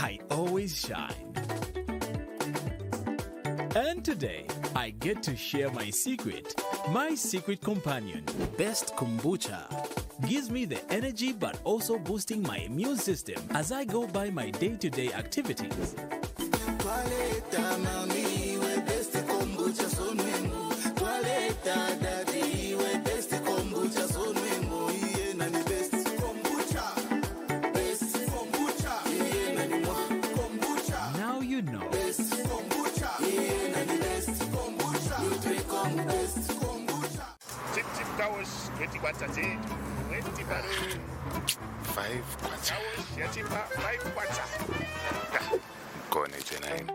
I always shine. And today, I get to share my secret. My secret companion, Best Kombucha, gives me the energy but also boosting my immune system as I go by my day-to-day activities. Now you know. Tip towers 20 kwacha 20 balloon 5 kwacha towers yachipa 5 kwacha kone 9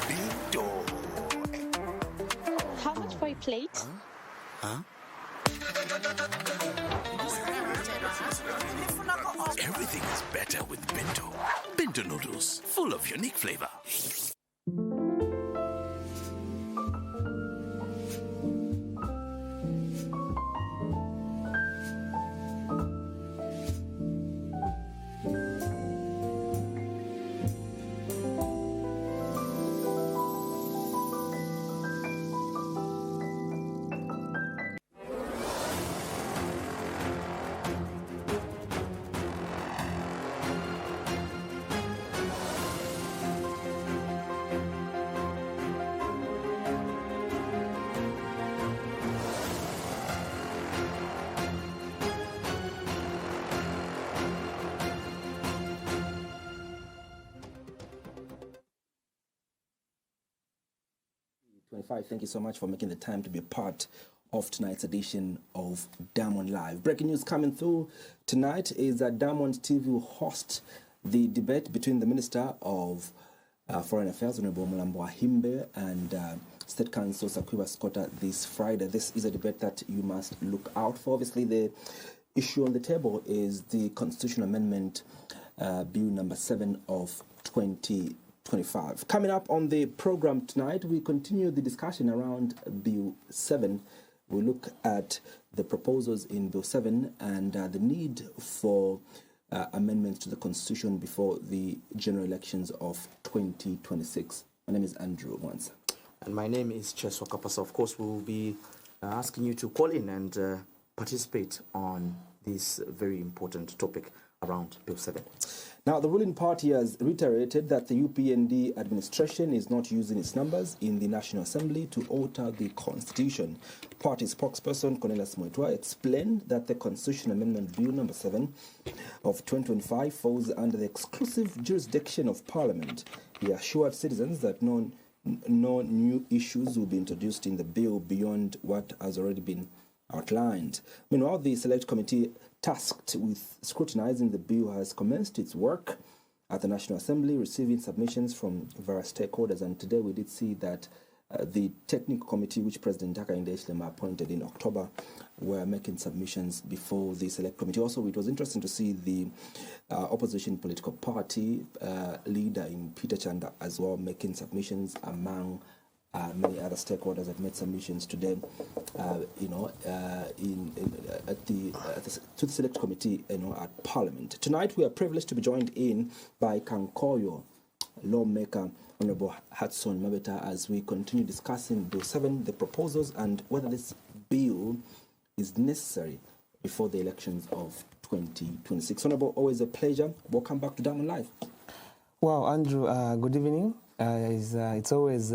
binto. How much for a plate? Huh? Everything is better with Binto. Binto noodles, full of unique flavor. Thank you so much for making the time to be a part of tonight's edition of Diamond Live. Breaking news coming through tonight is that Diamond TV will host the debate between the Minister of Foreign Affairs, Honorable Mulambo Ahimbe, and State Counsel Sakwiba Skota this Friday. This is a debate that you must look out for. Obviously, the issue on the table is the Constitutional Amendment Bill number 7 of 2025. Coming up on the program tonight, we continue the discussion around Bill 7. We look at the proposals in Bill 7 and the need for amendments to the Constitution before the general elections of 2026. My name is Andrew Mwansa. And my name is Cheswa Kapasa. Of course, we will be asking you to call in and participate on this very important topic around Bill 7. Now, the ruling party has reiterated that the UPND administration is not using its numbers in the National Assembly to alter the Constitution. Party spokesperson Cornelius Moitwa explained that the Constitution Amendment Bill number 7 of 2025 falls under the exclusive jurisdiction of Parliament. He assured citizens that no new issues will be introduced in the bill beyond what has already been outlined. Meanwhile, the Select Committee tasked with scrutinizing the bill has commenced its work at the National Assembly, receiving submissions from various stakeholders. And today we did see that the technical committee, which President Hakainde Hichilema appointed in October, were making submissions before the Select Committee. Also, it was interesting to see the opposition political party leader in Peter Chanda as well making submissions among many other stakeholders have made submissions today, to the Select Committee, at Parliament. Tonight, we are privileged to be joined in by Kankoyo lawmaker Honorable Heartson Mabeta as we continue discussing Bill 7, the proposals, and whether this bill is necessary before the elections of 2026. Honorable, always a pleasure. Welcome back to Diamond Live. Wow, Andrew, good evening. It's always...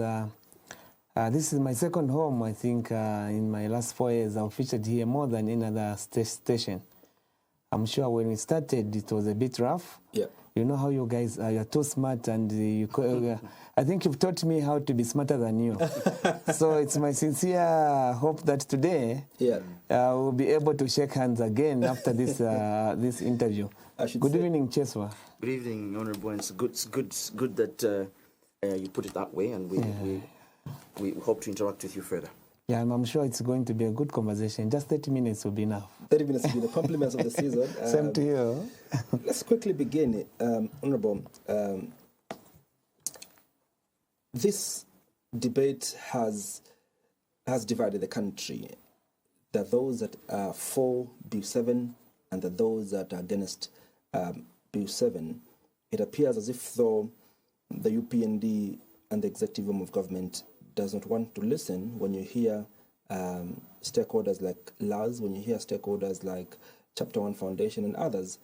this is my second home, I think. In my last 4 years, I've featured here more than any other station. I'm sure when we started, it was a bit rough. Yeah. You know how you guys are, you're too smart, and I think you've taught me how to be smarter than you. So it's my sincere hope that today we'll be able to shake hands again after this this interview. Good evening, Cheswa. Good evening, Honorable. It's good that you put it that way, and we hope to interact with you further. Yeah, I'm sure it's going to be a good conversation. Just 30 minutes will be enough. 30 minutes will be the compliments of the season. Same to you. Let's quickly begin, Honorable. This debate has divided the country. there are those that are for Bill 7 and there are those that are against Bill 7. It appears as if though the UPND and the executive arm of government does not want to listen when you hear stakeholders like LAS, when you hear stakeholders like Chapter 1 Foundation and others.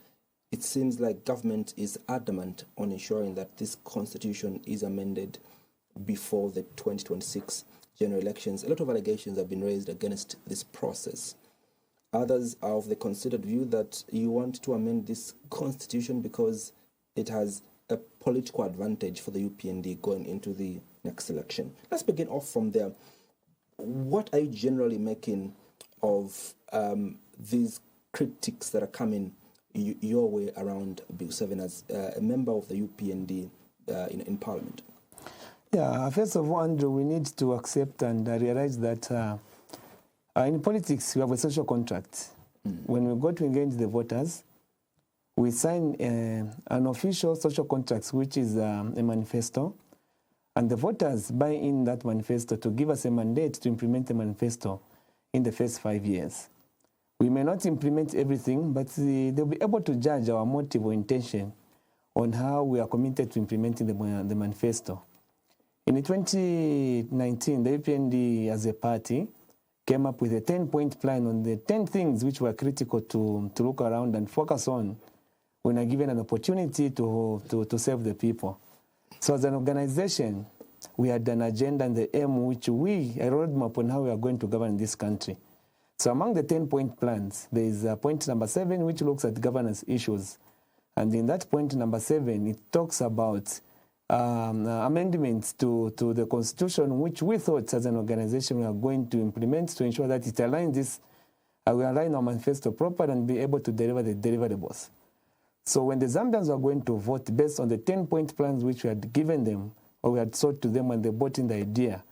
It seems like government is adamant on ensuring that this constitution is amended before the 2026 general elections. A lot of allegations have been raised against this process. Others are of the considered view that you want to amend this constitution because it has a political advantage for the UPND going into the next election. Let's begin off from there. What are you generally making of these critiques that are coming your way around Bill 7 as a member of the UPND in Parliament? Yeah, first of all, Andrew, we need to accept and realize that in politics, we have a social contract. When we go to engage the voters, we sign an official social contract, which is a manifesto, and the voters buy in that manifesto to give us a mandate to implement the manifesto in the first 5 years. We may not implement everything, but they'll be able to judge our motive or intention on how we are committed to implementing the manifesto. In 2019, the UPND as a party came up with a 10-point plan on the 10 things which were critical to look around and focus on when are given an opportunity to serve the people. So as an organization, we had an agenda and the aim which a roadmap on how we are going to govern this country. So among the 10-point plans, there is point number 7, which looks at governance issues. And in that point number 7, it talks about amendments to the Constitution, which we thought as an organization we are going to implement to ensure that it aligns this, we align our manifesto properly and be able to deliver the deliverables. So when the Zambians were going to vote based on the 10-point plans which we had given them, or we had sought to them when they bought in the idea,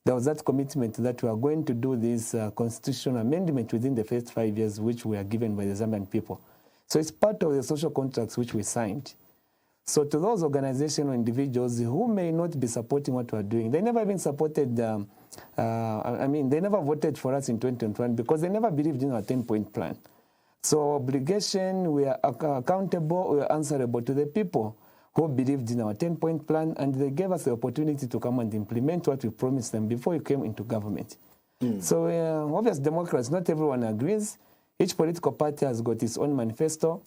there was that commitment that we are going to do this constitutional amendment within the first 5 years, which we are given by the Zambian people. So it's part of the social contracts which we signed. So to those organizations or individuals who may not be supporting what we're doing, they never even supported, they never voted for us in 2021 because they never believed in our 10-point plan. So obligation, we are accountable, we are answerable to the people who believed in our 10-point plan, and they gave us the opportunity to come and implement what we promised them before we came into government. So obvious democrats, not everyone agrees. Each political party has got its own manifesto.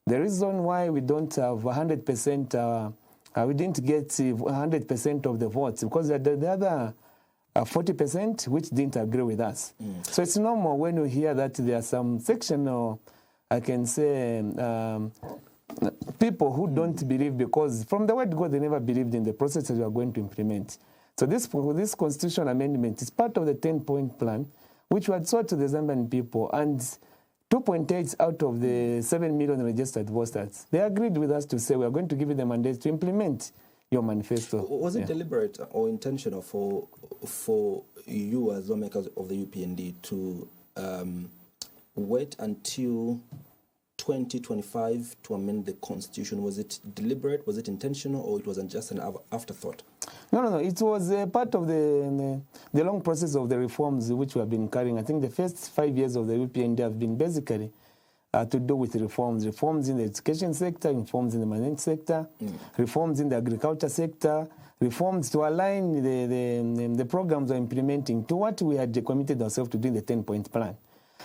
The reason why we don't have 100%, we didn't get 100% of the votes, because the other 40% which didn't agree with us. So it's normal when you hear that there are some section, or I can say, people who don't believe, because from the word go, they never believed in the processes we are going to implement. So this constitutional amendment is part of the 10-point plan, which we had sought to the Zambian people, and 2.8 out of the 7 million registered voters, they agreed with us to say we are going to give you the mandate to implement your manifesto. Was it deliberate or intentional for you as lawmakers of the UPND to wait until 2025 to amend the constitution? Was it deliberate, was it intentional, or it wasn't just an afterthought? No. It was part of the long process of the reforms which we have been carrying. I think the first 5 years of the UPND have been basically to do with reforms in the education sector, reforms in the management sector, reforms in the agriculture sector, reforms to align the programs we're implementing to what we had committed ourselves to do in the 10-point plan.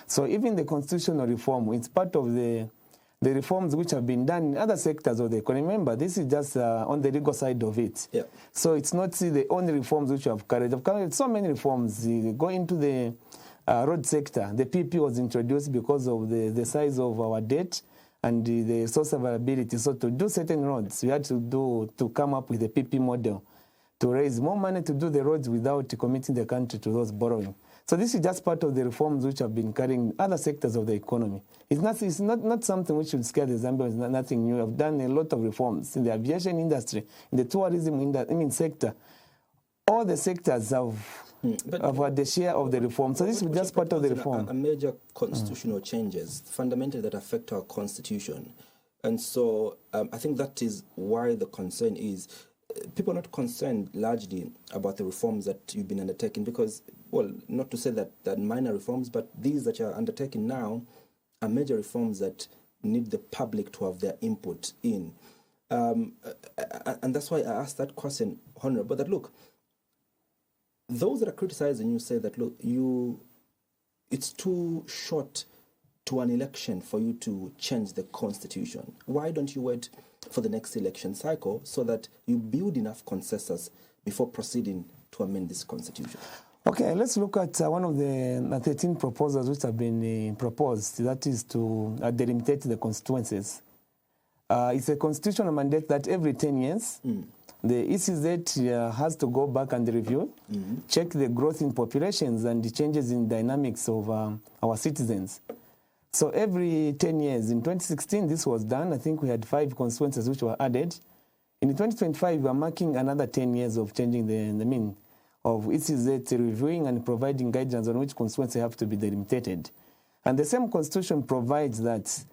So even the constitutional reform, it's part of the reforms which have been done in other sectors of the economy. Remember, this is just on the legal side of it. Yeah. So it's not the only reforms which we have carried. I've carried so many reforms. Go into the road sector. The PP was introduced because of the size of our debt and the source of availability. So to do certain roads, we had to come up with a PP model to raise more money to do the roads without committing the country to those borrowing. So this is just part of the reforms which have been carrying other sectors of the economy. It's not something which should scare the Zambians. It's nothing new. I've done a lot of reforms in the aviation industry, in the tourism sector. All the sectors have had the share of the reform. So this is just part of the reform. A major constitutional changes, fundamentally that affect our constitution. And so I think that is why the concern is, people are not concerned largely about the reforms that you've been undertaking, because well, not to say that minor reforms, but these that are undertaken now are major reforms that need the public to have their input in. And that's why I asked that question, Honorable, that look, those that are criticizing you say that, look, it's too short to an election for you to change the constitution. Why don't you wait for the next election cycle so that you build enough consensus before proceeding to amend this constitution? Okay, let's look at one of the 13 proposals which have been proposed, that is to delimitate the constituencies. It's a constitutional mandate that every 10 years, the ECZ has to go back and review, check the growth in populations and the changes in dynamics of our citizens. So every 10 years, in 2016, this was done. I think we had 5 constituencies which were added. In 2025, we are marking another 10 years of changing the mean of ECZ reviewing and providing guidance on which constituencies have to be delimitated. And the same constitution provides that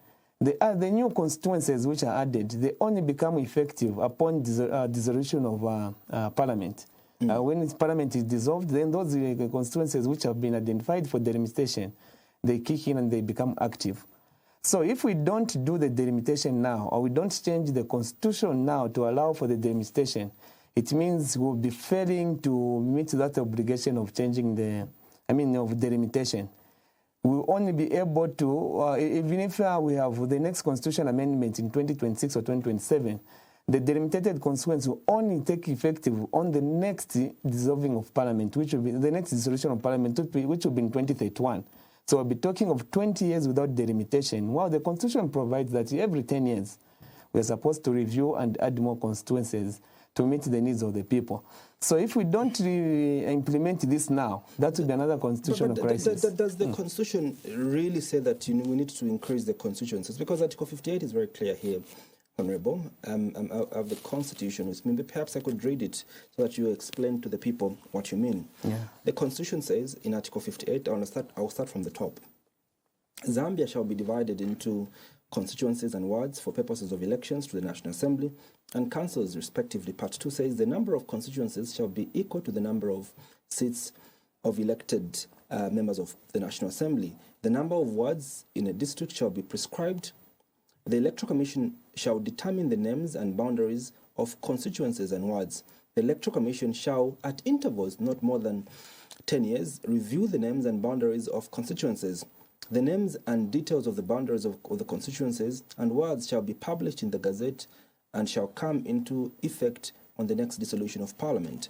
the new constituencies which are added, they only become effective upon dissolution of parliament. When parliament is dissolved, then those constituencies which have been identified for delimitation, they kick in and they become active. So if we don't do the delimitation now, or we don't change the constitution now to allow for the delimitation, it means we'll be failing to meet that obligation of changing of delimitation. We'll only be able to, even if we have the next constitution amendment in 2026 or 2027, the delimitated constituents will only take effective on the next dissolving of parliament, which will be the next dissolution of parliament, which will be in 2031. So we'll be talking of 20 years without delimitation. While the constitution provides that every 10 years, we're supposed to review and add more constituencies to meet the needs of the people. So if we don't implement this now, that will be another constitutional crisis. Does the Constitution really say that we need to increase the constituencies? Because Article 58 is very clear here, Honourable, of the Constitution. Maybe perhaps I could read it so that you explain to the people what you mean. Yeah. The Constitution says in Article 58, I'll start from the top. Zambia shall be divided into constituencies and wards for purposes of elections to the National Assembly and councils respectively. Part 2 says the number of constituencies shall be equal to the number of seats of elected members of the National Assembly. The number of wards in a district shall be prescribed. The Electoral Commission shall determine the names and boundaries of constituencies and wards. The Electoral Commission shall, at intervals not more than 10 years, review the names and boundaries of constituencies. The names and details of the boundaries of the constituencies and wards shall be published in the Gazette and shall come into effect on the next dissolution of Parliament.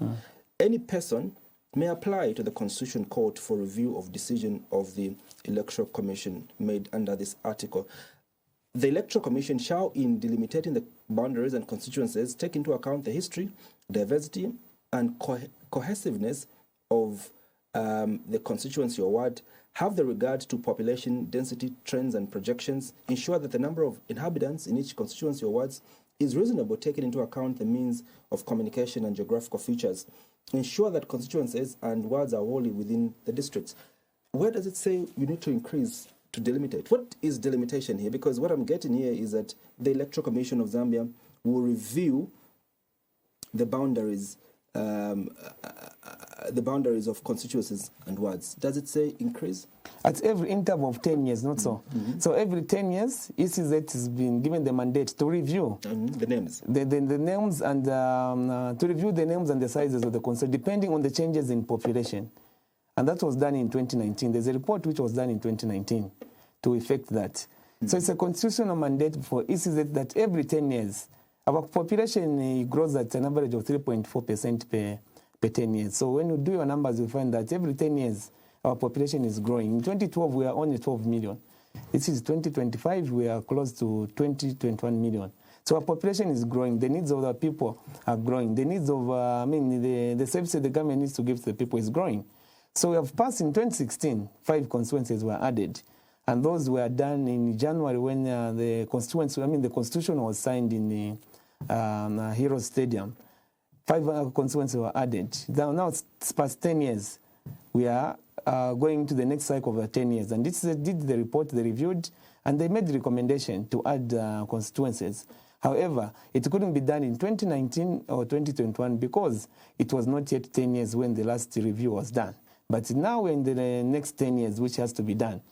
Any person may apply to the Constitution Court for review of decision of the Electoral Commission made under this article. The Electoral Commission shall, in delimiting the boundaries and constituencies, take into account the history, diversity, and cohesiveness of the constituency or ward, have the regard to population density trends and projections, ensure that the number of inhabitants in each constituency or wards is reasonable, taking into account the means of communication and geographical features, ensure that constituencies and wards are wholly within the districts. Where does it say you need to increase to delimitate? What is delimitation here? Because what I'm getting here is that the Electoral Commission of Zambia will review the boundaries of constituencies and wards. Does it say increase? At every interval of 10 years, not so. So every 10 years, ECZ has been given the mandate to review the names. The names and to review the names and the sizes of the constituency, depending on the changes in population. And that was done in 2019. There's a report which was done in 2019 to effect that. So it's a constitutional mandate for ECZ that every 10 years, our population grows at an average of 3.4% per 10 years. So when you do your numbers, you find that every 10 years, our population is growing. In 2012, we are only 12 million. This is 2025, we are close to 21 million. So our population is growing. The needs of the people are growing. The needs of, the services the government needs to give to the people is growing. So we have passed in 2016, 5 constituencies were added. And those were done in January when the constitution was signed in the Heroes Stadium. 5 constituencies were added. Now it's past 10 years. We are going to the next cycle of 10 years. And this did the report, they reviewed, and they made the recommendation to add constituencies. However, it couldn't be done in 2019 or 2021 because it was not yet 10 years when the last review was done. But now we're in the next 10 years, which has to be done.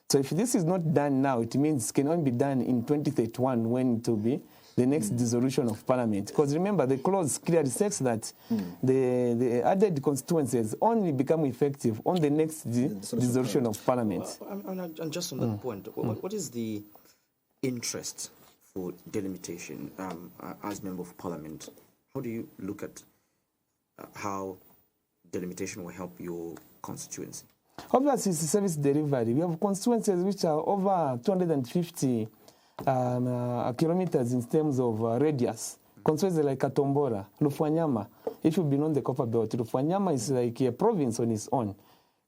So if this is not done now, it means it can only be done in 2031 when it will be the next dissolution of parliament. Because remember, the clause clearly says that the added constituencies only become effective on the next dissolution of parliament. Well, and just on that point, what is the interest for delimitation as member of parliament? How do you look at how delimitation will help your constituency? Obviously, it's service delivery. We have constituencies which are over 250 kilometers in terms of radius. Constituencies like Katombora, Lufwanyama. If you've been on the Copper Belt, Lufwanyama is like a province on its own.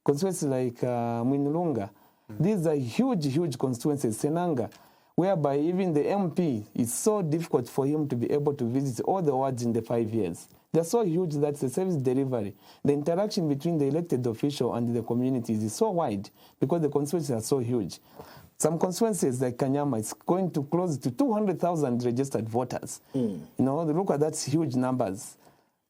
Constituencies like Mwinulunga. These are huge constituencies. Senanga, whereby even the MP, it's so difficult for him to be able to visit all the wards in the 5 years. They're so huge that the service delivery, the interaction between the elected official and the communities is so wide because the constituencies are so huge. Some constituencies like Kanyama, it's going to close to 200,000 registered voters. You know, look at that huge numbers.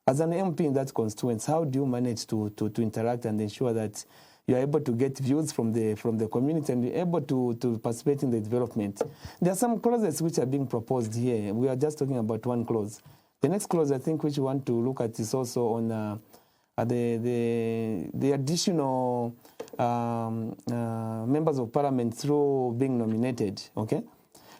As an MP in that constituency, how do you manage to interact and ensure that you're able to get views from the community and be able to participate in the development? There are some clauses which are being proposed here. We are just talking about one clause. The next clause I think which we want to look at is also on the additional members of parliament through being nominated. Okay,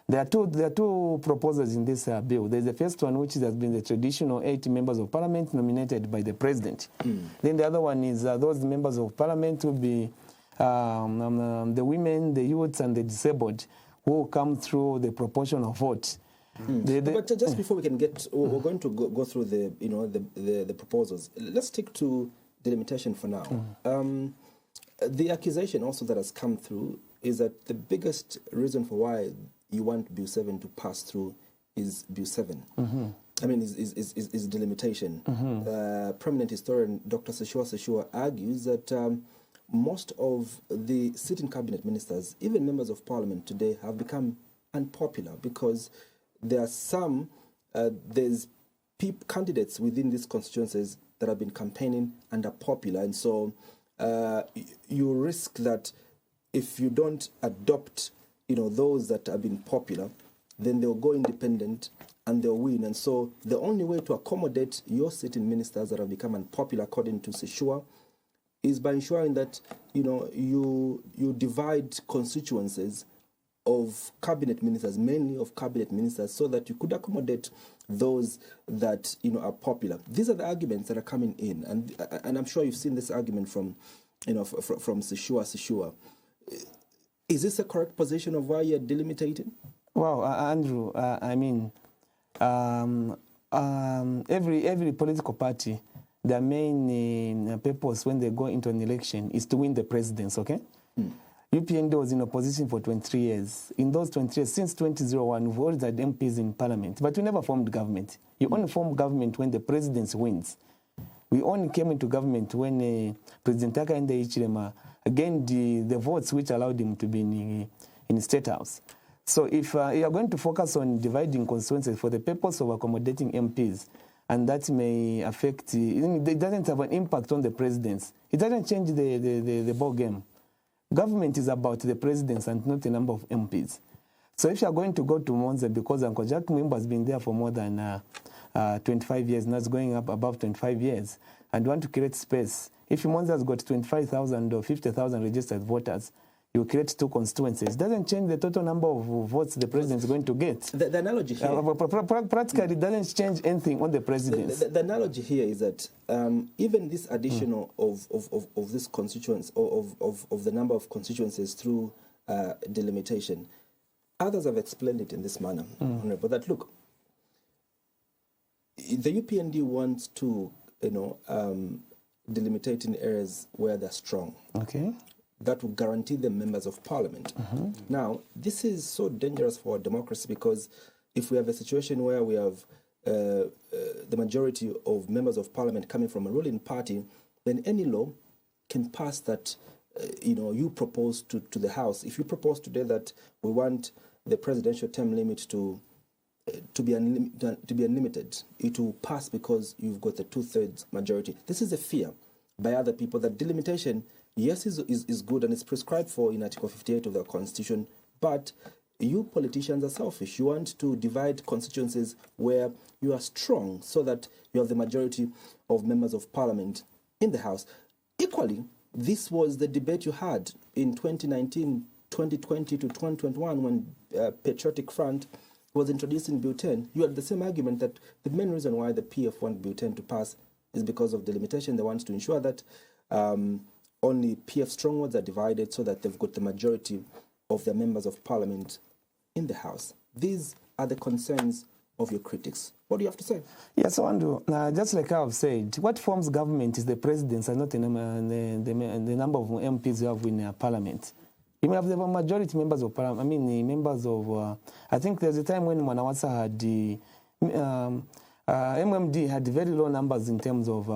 there are two proposals in this bill. There's the first one which has been the traditional 8 members of parliament nominated by the president. Then the other one is those members of parliament will be the women, the youths, and the disabled who come through the proportional vote. But just before we can get, we're going to go through the proposals. Let's stick to delimitation for now. The accusation also that has come through is that the biggest reason for why you want Bill 7 to pass through is Bill 7. I mean, is delimitation. Prominent historian Dr. Cheswa argues that most of the sitting cabinet ministers, even members of parliament today, have become unpopular because there are there's candidates within these constituencies that have been campaigning and are popular. And so you risk that if you don't adopt, those that have been popular, then they'll go independent and they'll win. And so the only way to accommodate your sitting ministers that have become unpopular, according to Cheswa, is by ensuring that, you divide constituencies of cabinet ministers, mainly of cabinet ministers, so that you could accommodate those that are popular. These are the arguments that are coming in, and I'm sure you've seen this argument from Cheswa. Is this a correct position of why you're delimitating? Well, Andrew, I mean, every political party, their main purpose when they go into an election is to win the presidency. Okay. UPND was in opposition for 23 years. In those 20 years, since 2001, we've always had MPs in parliament, but we never formed government. You only form government when the president wins. We only came into government when President Hakainde Hichilema gained the votes which allowed him to be in State House. So if you are going to focus on dividing constituencies for the purpose of accommodating MPs, and that may affect, it doesn't have an impact on the presidents. It doesn't change the ball game. Government is about the presidents and not the number of MPs. So if you are going to go to Mwansa, because Uncle Jack Mwimba has been there for more than 25 years, and that's going up above 25 years, and want to create space, if Mwansa has got 25,000 or 50,000 registered voters, you create 2 constituencies. It doesn't change the total number of votes the president is going to get. The analogy here... practically, it doesn't change anything on the president. The analogy here is that even this additional of this constituents, of the number of constituencies through delimitation, others have explained it in this manner. But that, look, the UPND wants to, delimitate in areas where they're strong. Okay. That will guarantee them members of parliament. Now, this is so dangerous for democracy because if we have a situation where we have the majority of members of parliament coming from a ruling party, then any law can pass that you propose to the House. If you propose today that we want the presidential term limit to be unlimited, it will pass because you've got the 2/3 majority. This is a fear by other people that delimitation, yes, is good and it's prescribed for in Article 58 of the Constitution, but you politicians are selfish. You want to divide constituencies where you are strong so that you have the majority of members of parliament in the House. Equally, this was the debate you had in 2019, 2020 to 2021 when Patriotic Front was introduced in Bill 10. You had the same argument that the main reason why the PF want Bill 10 to pass is because of delimitation. They want to ensure that only PF strongholds are divided so that they've got the majority of their members of parliament in the House. These are the concerns of your critics. What do you have to say? Yes, so Andrew, just like I've said, what forms government is the presidents and not the number of MPs you have in parliament. You may have the majority members of parliament, members of, I think there's a time when Mwansa had the, MMD had very low numbers in terms of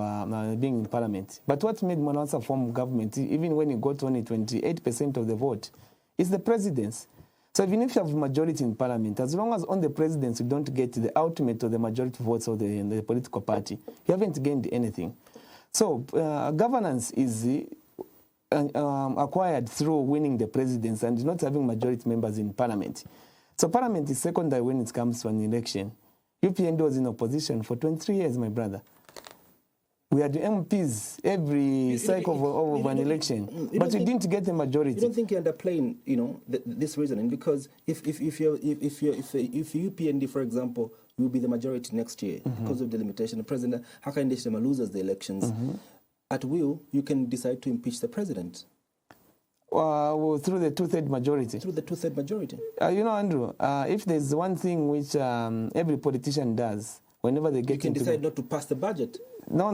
being in parliament. But what made Mwansa form government, even when he got only 28% of the vote, is the presidents. So even if you have majority in parliament, as long as on the presidency you don't get the ultimate or the majority votes of the political party, you haven't gained anything. So governance is acquired through winning the presidents and not having majority members in parliament. So parliament is secondary when it comes to an election. UPND was in opposition for 23 years, my brother. We had MPs every cycle of an election, but we didn't get the majority. You don't think you're underplaying, this reasoning? Because if UPND, for example, will be the majority next year because of the limitation, the president Hakainde Hichilema loses the elections. At will, you can decide to impeach the president. Through the two-third majority. Through the two-third majority. Andrew, if there's one thing which every politician does, whenever they get you can decide not to pass the budget. No.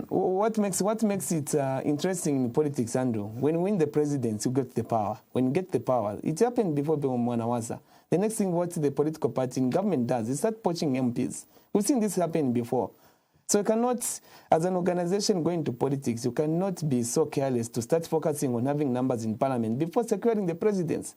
What makes it interesting in politics, Andrew? When you win the presidency, you get the power. When you get the power, it happened before Mwansa. The next thing what the political party in government does is start poaching MPs. We've seen this happen before. So you cannot, as an organization going to politics, you cannot be so careless to start focusing on having numbers in parliament before securing the presidents.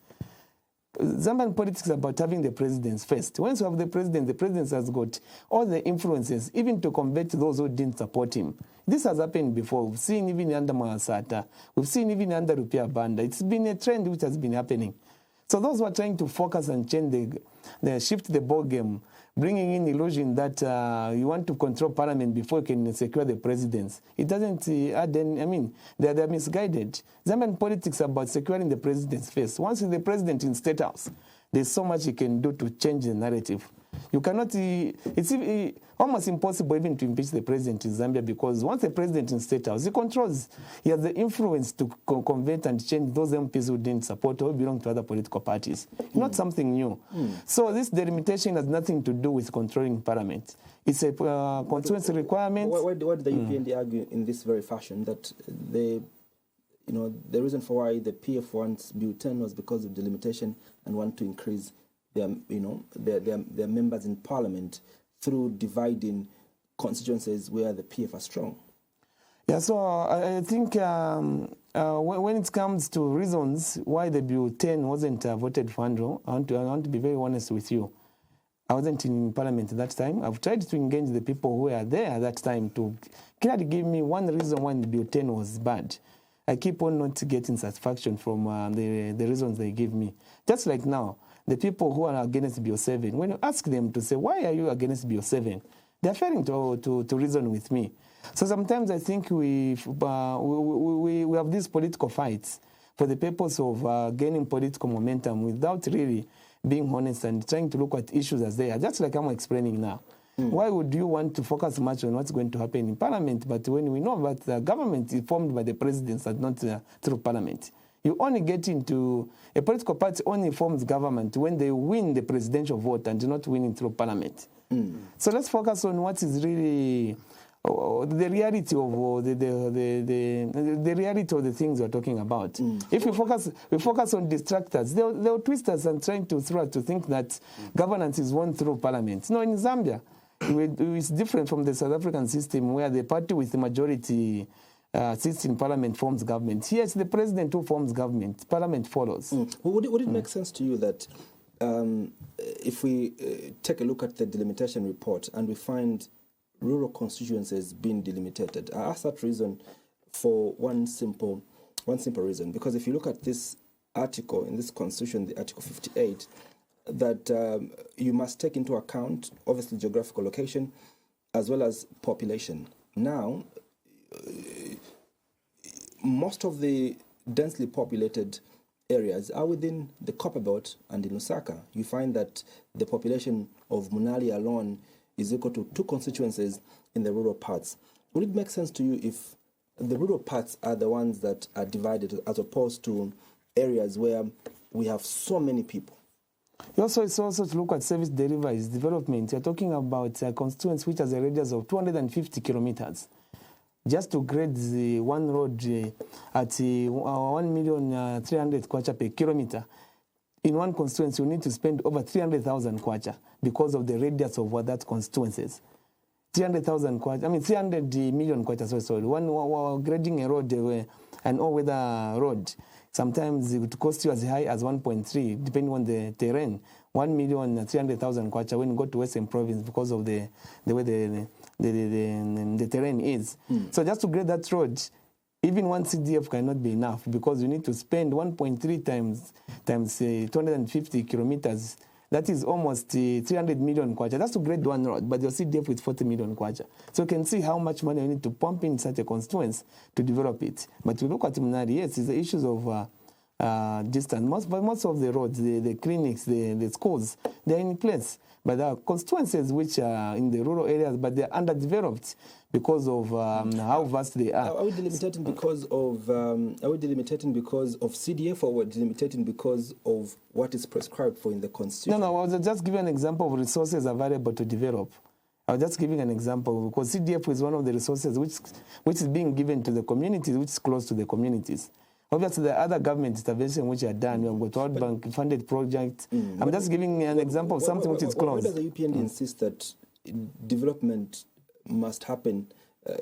Zambian politics is about having the presidents first. Once you have the president has got all the influences, even to convert those who didn't support him. This has happened before. We've seen even under Mwansa. We've seen even under Rupia Banda. It's been a trend which has been happening. So those who are trying to focus and change shift the ball game, bringing in illusion that you want to control parliament before you can secure the presidents. It doesn't add any, they're misguided. Zambian politics is about securing the presidents first. Once the president in State House, there's so much you can do to change the narrative. You cannot, it's almost impossible even to impeach the president in Zambia because once the president in State House, he has the influence to convert and change those MPs who didn't support or belong to other political parties. Not something new. So this delimitation has nothing to do with controlling parliament. It's a constituency requirement. Why did the UPND argue in this very fashion that the reason for why the PF wants Bill 10 was because of delimitation and want to increase their members in parliament through dividing constituencies where the PF are strong? Yeah, so I think when it comes to reasons why the Bill 10 wasn't voted for, Andrew, I want to be very honest with you. I wasn't in parliament at that time. I've tried to engage the people who were there at that time to clearly give me one reason why the Bill 10 was bad. I keep on not getting satisfaction from the reasons they give me. Just like now, the people who are against Bill 7, when you ask them to say, why are you against Bill 7? They're failing to reason with me. So sometimes I think we have these political fights for the purpose of gaining political momentum without really being honest and trying to look at issues as they are, just like I'm explaining now. Why would you want to focus much on what's going to happen in parliament, but when we know that the government is formed by the presidents and not through parliament? You only get into a political party only forms government when they win the presidential vote and not winning through parliament. So let's focus on what is really the reality of the reality of the things we're talking about. If we focus on distractors, they'll twist us and trying to throw us to think that governance is won through parliament. No, in Zambia, it's different from the South African system where the party with the majority sits in parliament forms government. Here it's the president who forms government. Parliament follows. Would it make sense to you that if we take a look at the delimitation report and we find rural constituencies being delimited? I ask that reason for one simple reason, because if you look at this article in this constitution, the Article 58, that you must take into account, obviously, geographical location as well as population. Now, most of the densely populated areas are within the Copper Belt and in Lusaka. You find that the population of Munali alone is equal to 2 constituencies in the rural parts. Would it make sense to you if the rural parts are the ones that are divided as opposed to areas where we have so many people? It's also to look at service deliveries, development. You're talking about a constituency which has a radius of 250 kilometers. Just to grade the one road at 1,300,000 kwacha per kilometer, in one constituency you need to spend over 300,000 kwacha because of the radius of that constituencies. 300,000 kwacha, 300 million kwacha, sorry. One grading a road, an all-weather road, sometimes it would cost you as high as 1.3, depending on the terrain. 1,300,000 kwacha when you go to Western Province because of the way the terrain is. So just to grade that road, even one CDF cannot be enough because you need to spend 1.3 times 250 kilometers. That is almost 300 million kwacha. That's to grade one road, but your CDF with 40 million kwacha. So you can see how much money you need to pump in such a constituency to develop it. But you look at Munari, yes, it's the issues of distance. Most of the roads, the clinics, the schools, they're in place. But there are constituencies which are in the rural areas, but they're underdeveloped because of how vast they are. Are we delimitating because of CDF, or we're delimitating because of what is prescribed for in the constitution? No, I was just giving an example of resources available to develop. I was just giving an example because CDF is one of the resources which is being given to the communities, which is close to the communities. Obviously, there are other government interventions which are done. We have got World Bank funded projects. I'm just giving an example of something which is close. Why does the UPND insist that development must happen?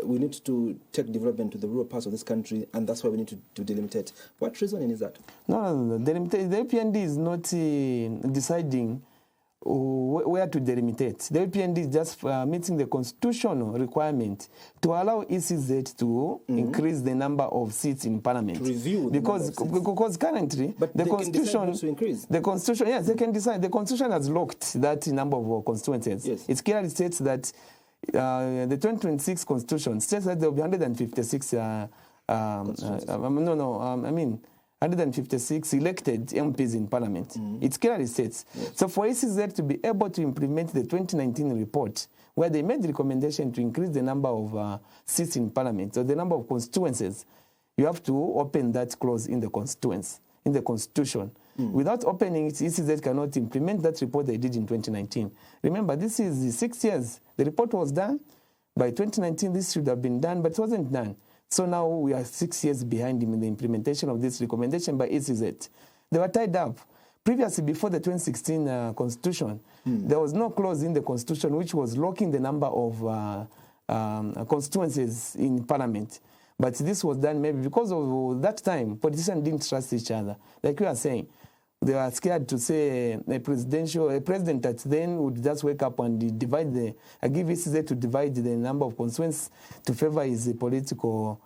We need to take development to the rural parts of this country, and that's why we need to delimitate. What reasoning is that? No. The UPND is not deciding where to delimitate. The UPND is just meeting the constitutional requirement to allow ECZ to increase the number of seats in Parliament. To review because currently the constitution to increase. The constitution, yes, they can decide. The constitution has locked that number of constituencies. Yes. It clearly states that the 2026 constitution states that there will be 156. 156 elected MPs in Parliament. It clearly states. Yes. So for ECZ to be able to implement the 2019 report, where they made the recommendation to increase the number of seats in Parliament, or the number of constituencies, you have to open that clause in the Constitution. Without opening it, ECZ cannot implement that report they did in 2019. Remember, this is 6 years. The report was done. By 2019, this should have been done, but it wasn't done. So now we are 6 years behind in the implementation of this recommendation by ECZ. They were tied up. Previously, before the 2016 Constitution, there was no clause in the Constitution which was locking the number of constituencies in Parliament. But this was done maybe because of that time, politicians didn't trust each other. Like we are saying, they were scared to say a president that then would just wake up and give ECZ to divide the number of constituents to favor his political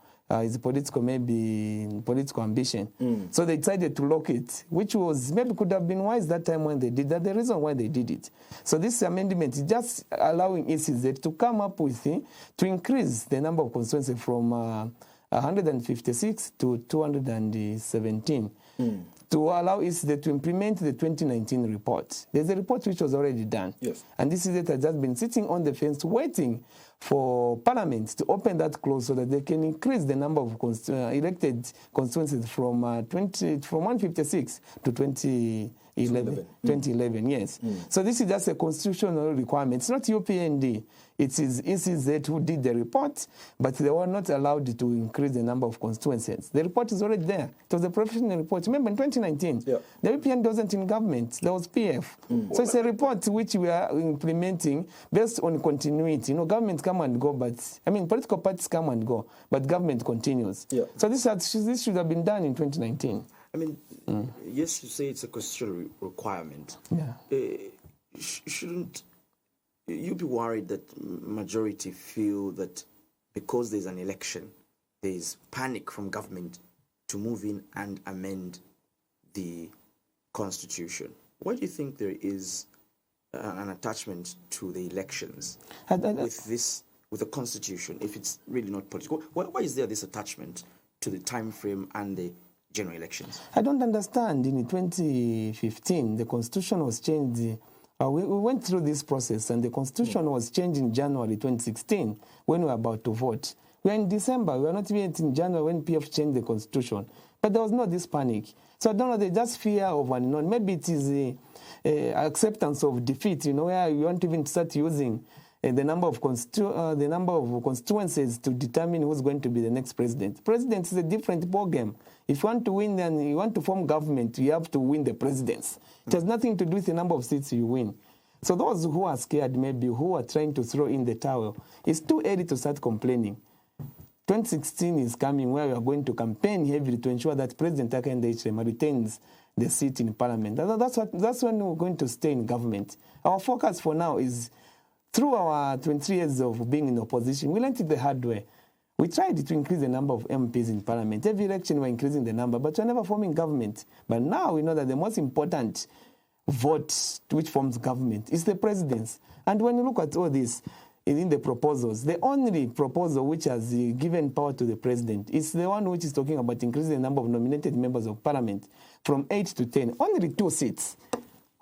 ambition. So they decided to lock it, which was maybe could have been wise that time when they did that. The reason why they did it. So this amendment is just allowing ECZ to come up with to increase the number of constituencies from 156 to 217. To allow ECZ to implement the 2019 report. There's a report which was already done. Yes. And this ECZ has just been sitting on the fence waiting for Parliament to open that clause so that they can increase the number of elected constituencies from 156 to 2011, yes. So this is just a constitutional requirement. It's not UPND. It is ECZ who did the report, but they were not allowed to increase the number of constituencies. The report is already there. It was a professional report. Remember, in 2019, the UPND wasn't in government. There was PF. So it's a report which we are implementing based on continuity. Governments come and go, political parties come and go, but government continues. So this should have been done in 2019. Yes, you say it's a constitutional requirement. Yeah. Shouldn't you be worried that majority feel that because there's an election, there's panic from government to move in and amend the constitution. Why do you think there is an attachment to the elections with the constitution, if it's really not political? Why is there this attachment to the time frame and the general elections? I don't understand. In 2015, the constitution was changed. We went through this process, and the constitution was changed in January 2016 when we were about to vote. We are in December. We are not even in January when PF changed the constitution. But there was no this panic. So I don't know, they just fear of unknown. Maybe it is acceptance of defeat, where you want to even start using the number of constituencies to determine who's going to be the next president. President is a different ballgame. If you want to win and you want to form government, you have to win the presidents. It has nothing to do with the number of seats you win. So those who are scared, maybe, who are trying to throw in the towel, it's too early to start complaining. 2016 is coming where we are going to campaign heavily to ensure that President Hakainde Hichilema retains the seat in parliament. That's when we're going to stay in government. Our focus for now is, through our 23 years of being in opposition, we learned it the hard way. We tried to increase the number of MPs in parliament. Every election we're increasing the number, but we're never forming government. But now we know that the most important vote which forms government is the presidents. And when you look at all this, in the proposals, the only proposal which has given power to the president is the one which is talking about increasing the number of nominated members of parliament from 8 to 10. Only 2 seats.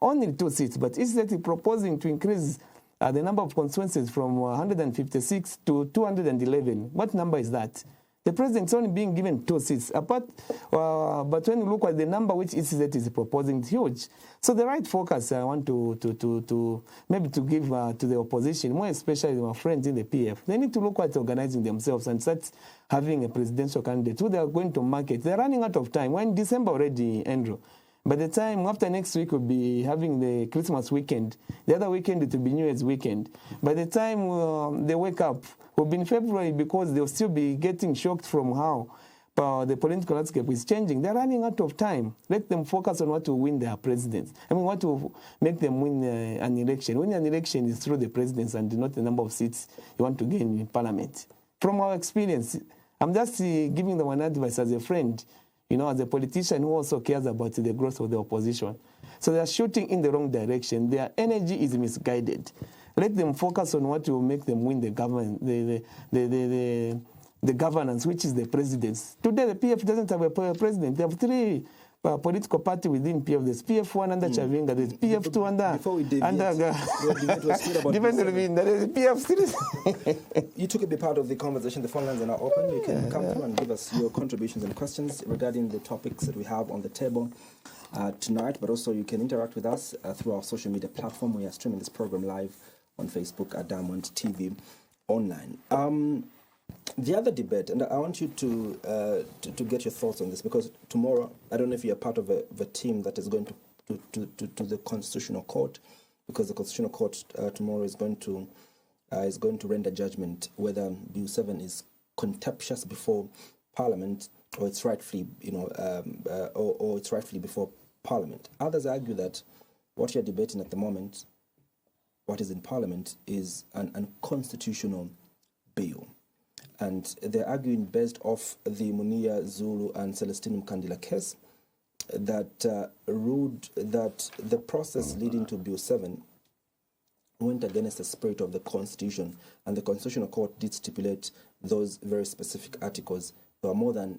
Only 2 seats. But instead proposing to increase the number of constituencies from 156 to 211. What number is that? The president is only being given 2 seats. But when you look at the number which ECZ is proposing, it's huge. So the right focus I want to maybe to give to the opposition, more especially our friends in the PF, they need to look at organizing themselves and start having a presidential candidate who they are going to market. They're running out of time. We're in December already, Andrew. By the time after next week, we'll be having the Christmas weekend. The other weekend, it will be New Year's weekend. By the time they wake up, we'll be in February because they'll still be getting shocked from how the political landscape is changing. They're running out of time. Let them focus on what will win their presidents. What will make them win an election. Winning an election is through the presidents and not the number of seats you want to gain in parliament. From our experience, I'm just giving them one advice as a friend, as a politician who also cares about the growth of the opposition. So they are shooting in the wrong direction. Their energy is misguided. Let them focus on what will make them win the government, the governance, which is the presidents. Today, the PF doesn't have a president. They have 3 political parties within PF. There's PF1 under Chavinga. There's PF2 under... Before we deviate, there's PF3. You took a big part of the conversation. The phone lines are now open. You can come through and give us your contributions and questions regarding the topics that we have on the table tonight, but also you can interact with us through our social media platform. We are streaming this program live on Facebook at Diamond TV Online. The other debate, and I want you to get your thoughts on this, because tomorrow, I don't know if you're part of a team that is going to the Constitutional Court, because the Constitutional Court tomorrow is going to render judgment whether Bill 7 is contemptuous before Parliament or it's rightfully, or it's rightfully before Parliament. Others argue that what you're debating at the moment, what is in Parliament, is an unconstitutional bill. And they're arguing based off the Munia Zulu and Celestine Mkandila case that ruled that the process leading to Bill 7 went against the spirit of the Constitution, and the Constitutional Court did stipulate those very specific articles. There are more than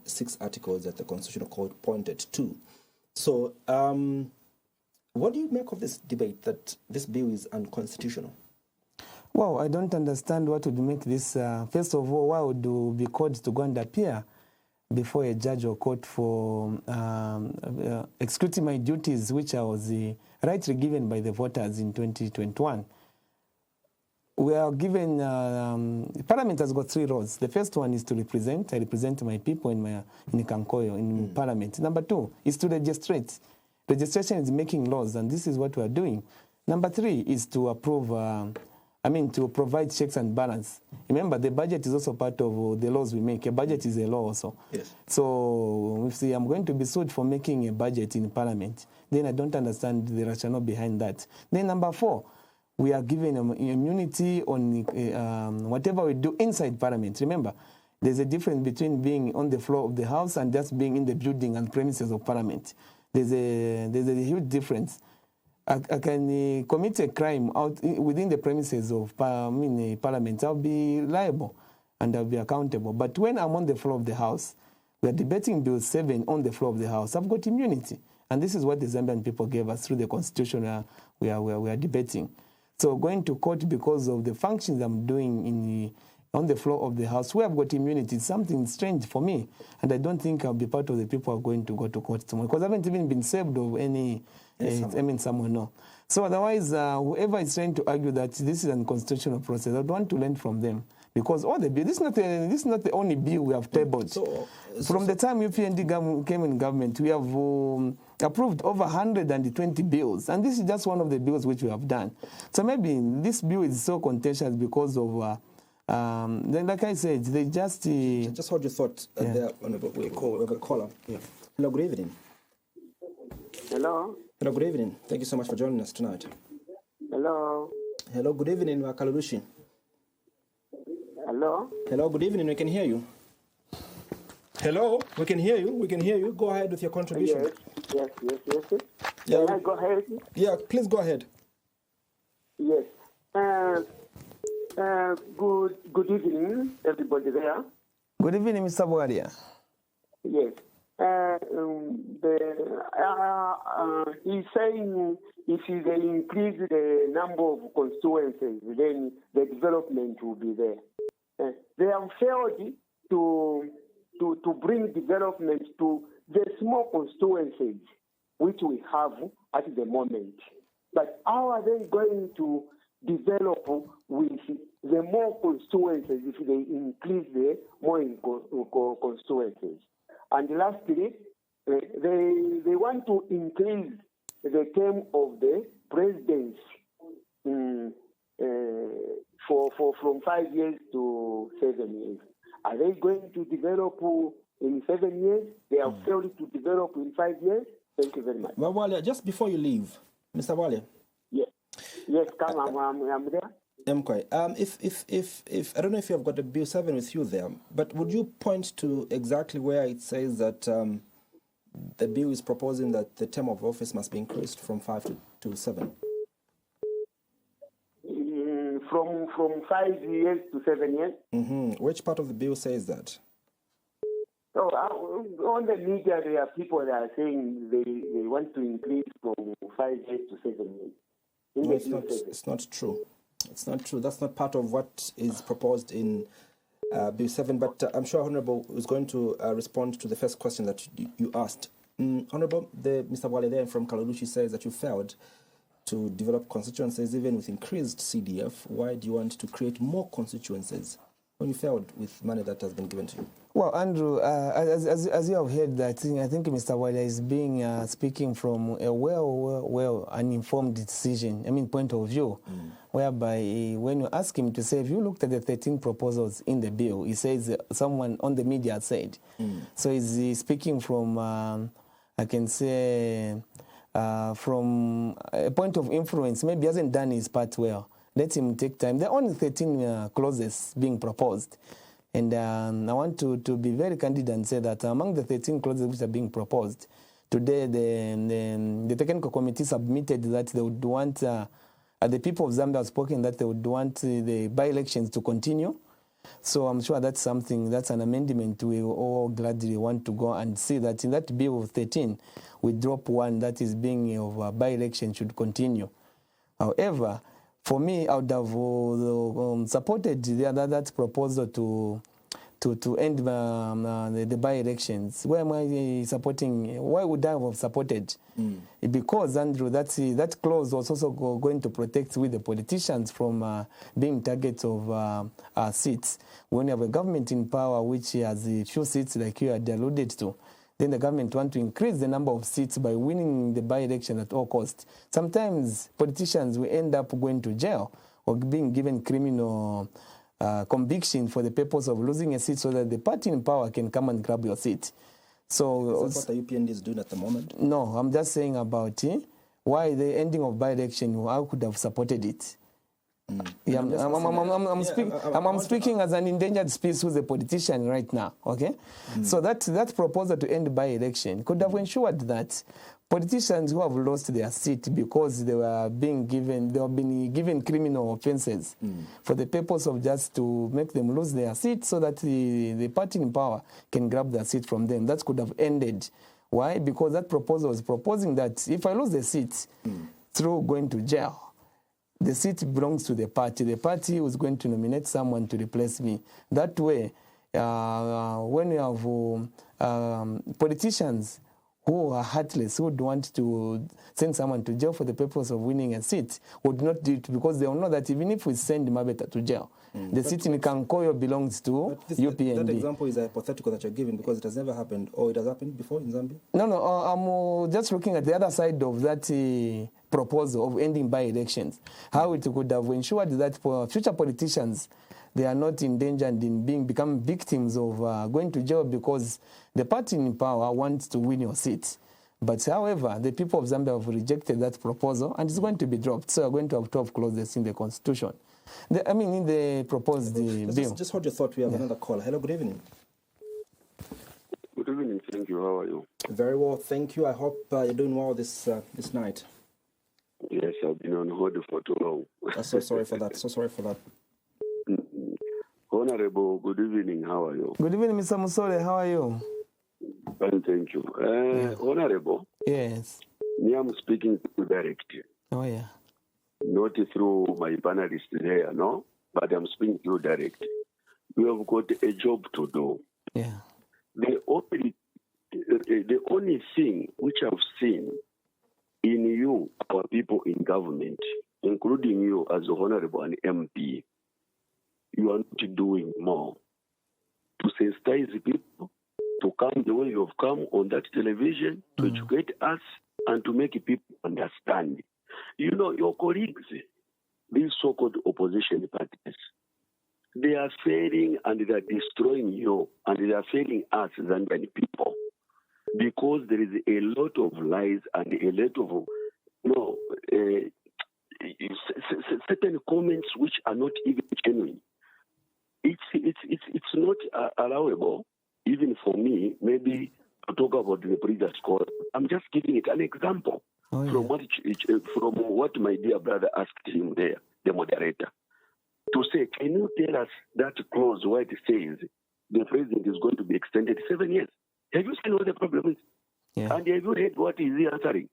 6 articles that the Constitutional Court pointed to. So, what do you make of this debate that this bill is unconstitutional? Well, I don't understand what would make this. First of all, why would you be called to go and appear before a judge or court for executing my duties, which I was rightly given by the voters in 2021? We are given, Parliament has got 3 roles. The first one is to represent. I represent my people in Kankoyo, in Parliament. Number 2 is to legislate. Registration is making laws, and this is what we are doing. Number 3 is to approve, to provide checks and balance. Remember, the budget is also part of the laws we make. A budget is a law also. Yes. So, if I'm going to be sued for making a budget in Parliament, then I don't understand the rationale behind that. Then number 4, we are given immunity on whatever we do inside Parliament. Remember, there's a difference between being on the floor of the House and just being in the building and premises of Parliament. There's a huge difference. I can commit a crime out within the premises of Parliament. I'll be liable and I'll be accountable. But when I'm on the floor of the House, we are debating Bill 7 on the floor of the House, I've got immunity. And this is what the Zambian people gave us through the constitution we are debating. So going to court because of the functions I'm doing on the floor of the House, where I've got immunity, is something strange for me. And I don't think I'll be part of the people who are going to go to court tomorrow, because I haven't even been saved of any, someone, no. So otherwise, whoever is trying to argue that this is an constitutional process, I'd want to learn from them. Because all the bill, this is not the only bill we have tabled. From the time UPND came in government, we have approved over 120 bills. And this is just one of the bills which we have done. So maybe this bill is so contentious because of... then, like I said, they just hold your thought there on a caller. Yeah. Hello, good evening. Hello. Hello, good evening. Thank you so much for joining us tonight. Hello. Hello, good evening, Wakalurushi. Hello. Hello, good evening. We can hear you. Hello, we can hear you. We can hear you. Go ahead with your contribution. Yes. Yeah. Can I go ahead? Yeah, please go ahead. Yes. Good evening, everybody there. Good evening, Mr. Bwaria. Yes. He's saying if they increase the number of constituencies, then the development will be there. They have failed to bring development to the small constituencies which we have at the moment. But how are they going to develop with the more constituencies if they increase the more constituencies? And lastly, they want to increase the term of the presidency from 5 years to 7 years. Are they going to develop in 7 years? They have failed to develop in 5 years. Thank you very much. Well, Walia, just before you leave, Mr. Walia. Yes, come on, I'm there. MK, if I don't know if you have got the Bill 7 with you there, but would you point to exactly where it says that the bill is proposing that the term of office must be increased from 5 to 7? From 5 years to 7 years. Mm-hmm. Which part of the bill says that? So on the media, there are people that are saying they want to increase from 5 years to 7 years. No, it's not true. It's not true. That's not part of what is proposed in Bill 7. But I'm sure Honourable is going to respond to the first question that you asked. Honourable, Mr. Wale there from Kalulushi says that you failed to develop constituencies even with increased CDF. Why do you want to create more constituencies when you failed with money that has been given to you? Well, Andrew, as you have heard, I think Mr. Wale is speaking from a well uninformed decision, point of view, whereby when you ask him to say, if you looked at the 13 proposals in the bill, he says someone on the media said. So he's speaking from, I can say, from a point of influence. Maybe he hasn't done his part well. Let him take time. There are only 13 clauses being proposed. And I want to be very candid and say that among the 13 clauses which are being proposed, today the technical committee submitted that they would want, the people of Zambia have spoken that they would want the by-elections to continue. So I'm sure that's something, that's an amendment we all gladly want to go and see that in that bill of 13, we drop one that is being of by-election should continue. However, for me, I would have supported that proposal to end the by-elections. Why am I supporting? Why would I have supported? Because, Andrew, that clause was also going to protect with the politicians from being targets of seats. When you have a government in power which has a few seats like you had alluded to, then the government want to increase the number of seats by winning the by-election at all costs. Sometimes politicians will end up going to jail or being given criminal conviction for the purpose of losing a seat so that the party in power can come and grab your seat. So is that what the UPND is doing at the moment? No, I'm just saying about why the ending of by-election, I could have supported it. Yeah, I'm speaking as an endangered species who's a politician right now, okay? So that proposal to end by-election could have ensured that politicians who have lost their seat because they were being given criminal offenses for the purpose of just to make them lose their seat so that the party in power can grab their seat from them. That could have ended. Why? Because that proposal was proposing that if I lose the seat through going to jail, the seat belongs to the party. The party was going to nominate someone to replace me. That way, when you have politicians who are heartless, who would want to send someone to jail for the purpose of winning a seat, would not do it because they will know that even if we send Mabeta to jail, the seat in Kankoyo belongs to UPND. That example is hypothetical that you're giving because it has never happened, or it has happened before in Zambia? No, I'm just looking at the other side of that proposal of ending by-elections, how it could have ensured that for future politicians, they are not endangered in become victims of going to jail because the party in power wants to win your seat. But however, the people of Zambia have rejected that proposal and it's going to be dropped. So we're going to have 12 clauses in the constitution. In the proposed bill. Just hold your thought. We have another call. Hello, good evening. Good evening, thank you. How are you? Very well, thank you. I hope you're doing well this night. Yes, I've been on hold for too long. I'm so sorry for that. Honorable, good evening. How are you? Good evening, Mr. Musole. How are you? Fine, thank you. Honorable. Yes. Me, I'm speaking to you directly. Oh, yeah. Not through my panelist there, no? But I'm speaking to you directly. You have got a job to do. Yeah. The only thing which I've seen in you, our people in government, including you as an honorable and MP, you are not doing more to sensitize people, to come the way you have come on that television, to educate us, and to make people understand. You know, your colleagues, these so-called opposition parties, they are failing and they are destroying you, and they are failing us, Zambian people, because there is a lot of lies and a lot of, certain comments which are not even genuine. It's not allowable, even for me, maybe to talk about the previous call. I'm just giving it an example from what my dear brother asked him there, the moderator, to say, can you tell us that clause where it says the president is going to be extended 7 years? Have you seen what the problem is? Yeah. And have you heard what is he answering?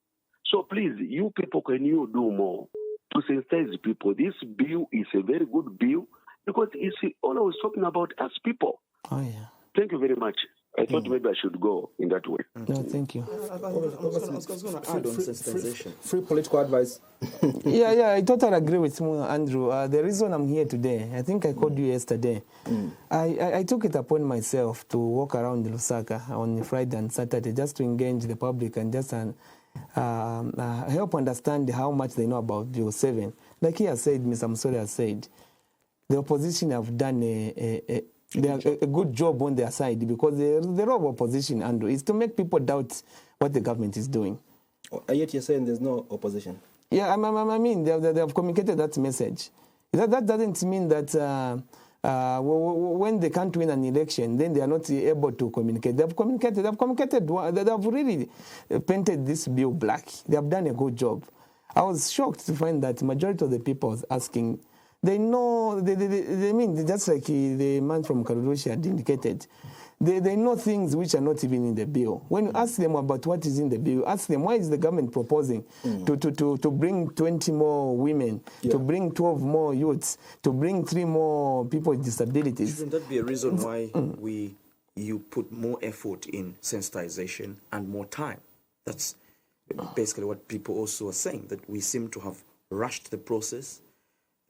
So please, you people, can you do more to sensitize people? This bill is a very good bill because it's always talking about us people. Oh, yeah. Thank you very much. I thought maybe I should go in that way. No, thank you. I was going to add on sensitization. Free political advice. Yeah, I totally agree with you, Andrew. The reason I'm here today, I think I called you yesterday. I took it upon myself to walk around Lusaka on Friday and Saturday just to engage the public and just help understand how much they know about Bill 7. Like he has said, Mr. Musole has said, the opposition have done a good job on their side because the role of opposition, Andrew, is to make people doubt what the government is doing. Yet you're saying there's no opposition? Yeah, I mean, they have communicated that message. That doesn't mean that when they can't win an election, then they are not able to communicate. They have communicated, they have really painted this bill black. They have done a good job. I was shocked to find that the majority of the people was asking, they know, they mean, just like the man from Karurushi had indicated, they know things which are not even in the bill. When you ask them about what is in the bill, ask them, why is the government proposing to bring 20 more women, to bring 12 more youths, to bring 3 more people with disabilities? Shouldn't that be a reason why you put more effort in sensitization and more time? That's basically what people also are saying, that we seem to have rushed the process,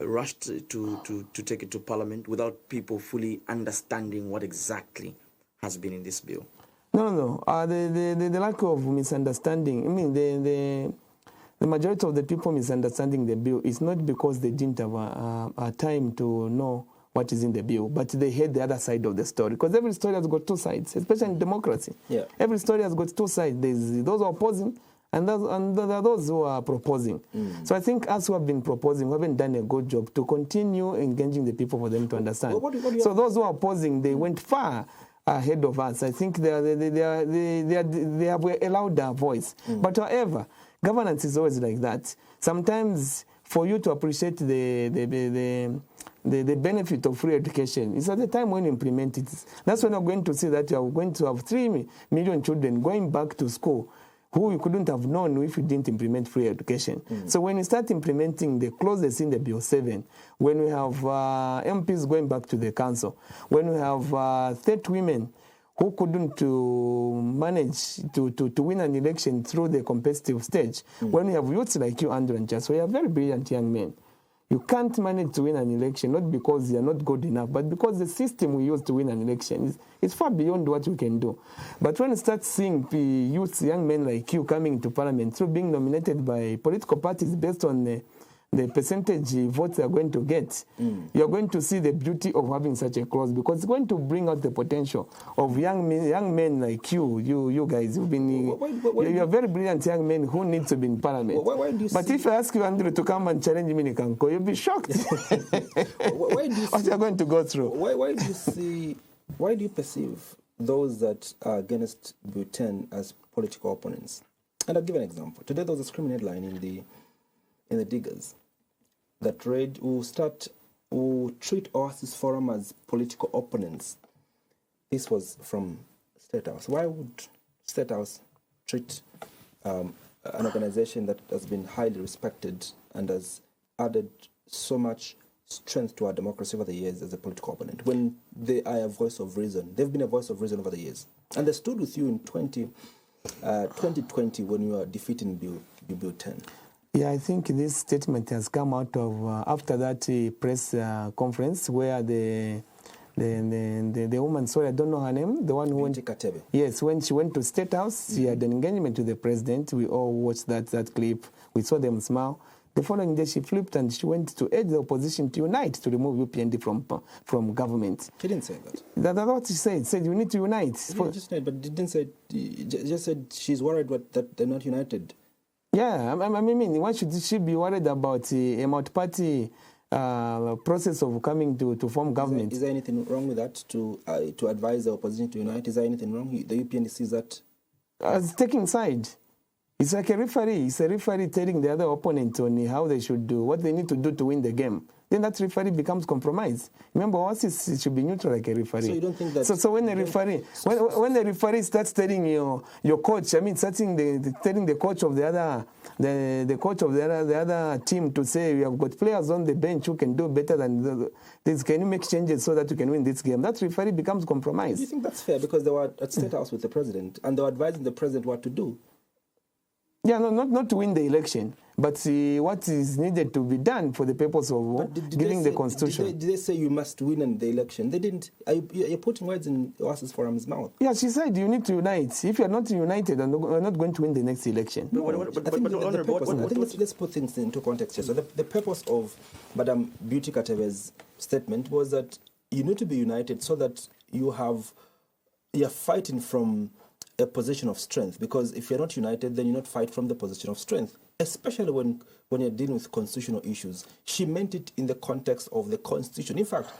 rushed to take it to Parliament without people fully understanding what exactly has been in this bill. No. The lack of misunderstanding, I mean, the majority of the people misunderstanding the bill is not because they didn't have a time to know what is in the bill, but they heard the other side of the story. Because every story has got 2 sides, especially in democracy. Yeah. Every story has got 2 sides. There's those opposing And there are those who are proposing. So I think us who have been proposing, we haven't done a good job to continue engaging the people for them to understand. So those who are opposing, they went far ahead of us. I think they have allowed their voice. But however, governance is always like that. Sometimes for you to appreciate the benefit of free education, it's at the time when you implement it. That's when you're going to see that you are going to have 3 million children going back to school who you couldn't have known if you didn't implement free education. So when you start implementing the clauses in the Bill 7, when we have MPs going back to the council, when we have 30 women who couldn't manage to win an election through the competitive stage, when we have youths like you, Andrew and Cheswa, we are very brilliant young men. You can't manage to win an election, not because you're not good enough, but because the system we use to win an election is far beyond what we can do. But when you start seeing youths, young men like you coming to parliament through being nominated by political parties based on the percentage votes they are going to get, you're going to see the beauty of having such a clause, because it's going to bring out the potential of young men like you guys. You're very brilliant young men who need to be in parliament. But if I ask you, Andrew, to come and challenge me in Kankoyo, you'll be shocked. What you're going to go through. Why do you perceive those that are against Bill 10 as political opponents? And I'll give an example. Today there was a screaming headline in the Diggers that read, who treat Oasis Forum as political opponents. This was from State House. Why would State House treat an organization that has been highly respected and has added so much strength to our democracy over the years as a political opponent, when they are a voice of reason? They've been a voice of reason over the years. And they stood with you in 2020 when you were defeating Bill 10. Yeah, I think this statement has come out of after that press conference where the woman, sorry, I don't know her name, the one who went. Yes, when she went to State House, she had an engagement with the president. We all watched that clip. We saw them smile. The following day, she flipped and she went to urge the opposition to unite to remove UPND from government. She didn't say that. That's what she said. Said you need to unite. But didn't say. Just said she's worried that they're not united. Yeah, I mean, why should she be worried about a multi-party process of coming to form government? Is there anything wrong with that, to advise the opposition to unite? Is there anything wrong? The UPND sees that? As taking side. It's like a referee. It's a referee telling the other opponent on how they should do, what they need to do to win the game. Then that referee becomes compromised. Remember, Oasis should be neutral like a referee. So you don't think that... So when a referee, when the referee starts telling your coach, I mean, telling the coach of the other team to say, we have got players on the bench who can do better than this. Can you make changes so that you can win this game? That referee becomes compromised. Do you think that's fair? Because they were at State House with the president, and they were advising the president what to do. Yeah, no, not to win the election, but what is needed to be done for the purpose of giving the constitution. Did they say you must win the election? They didn't. You're putting words in Oasis Forum's mouth. Yeah, she said you need to unite. If you're not united, you're not going to win the next election. Let's put things into context here. So the purpose of Madam Beauty Kateve's statement was that you need to be united so that you're fighting from a position of strength, because if you're not united, then you not fight from the position of strength, especially when you're dealing with constitutional issues. She meant it in the context of the Constitution. In fact,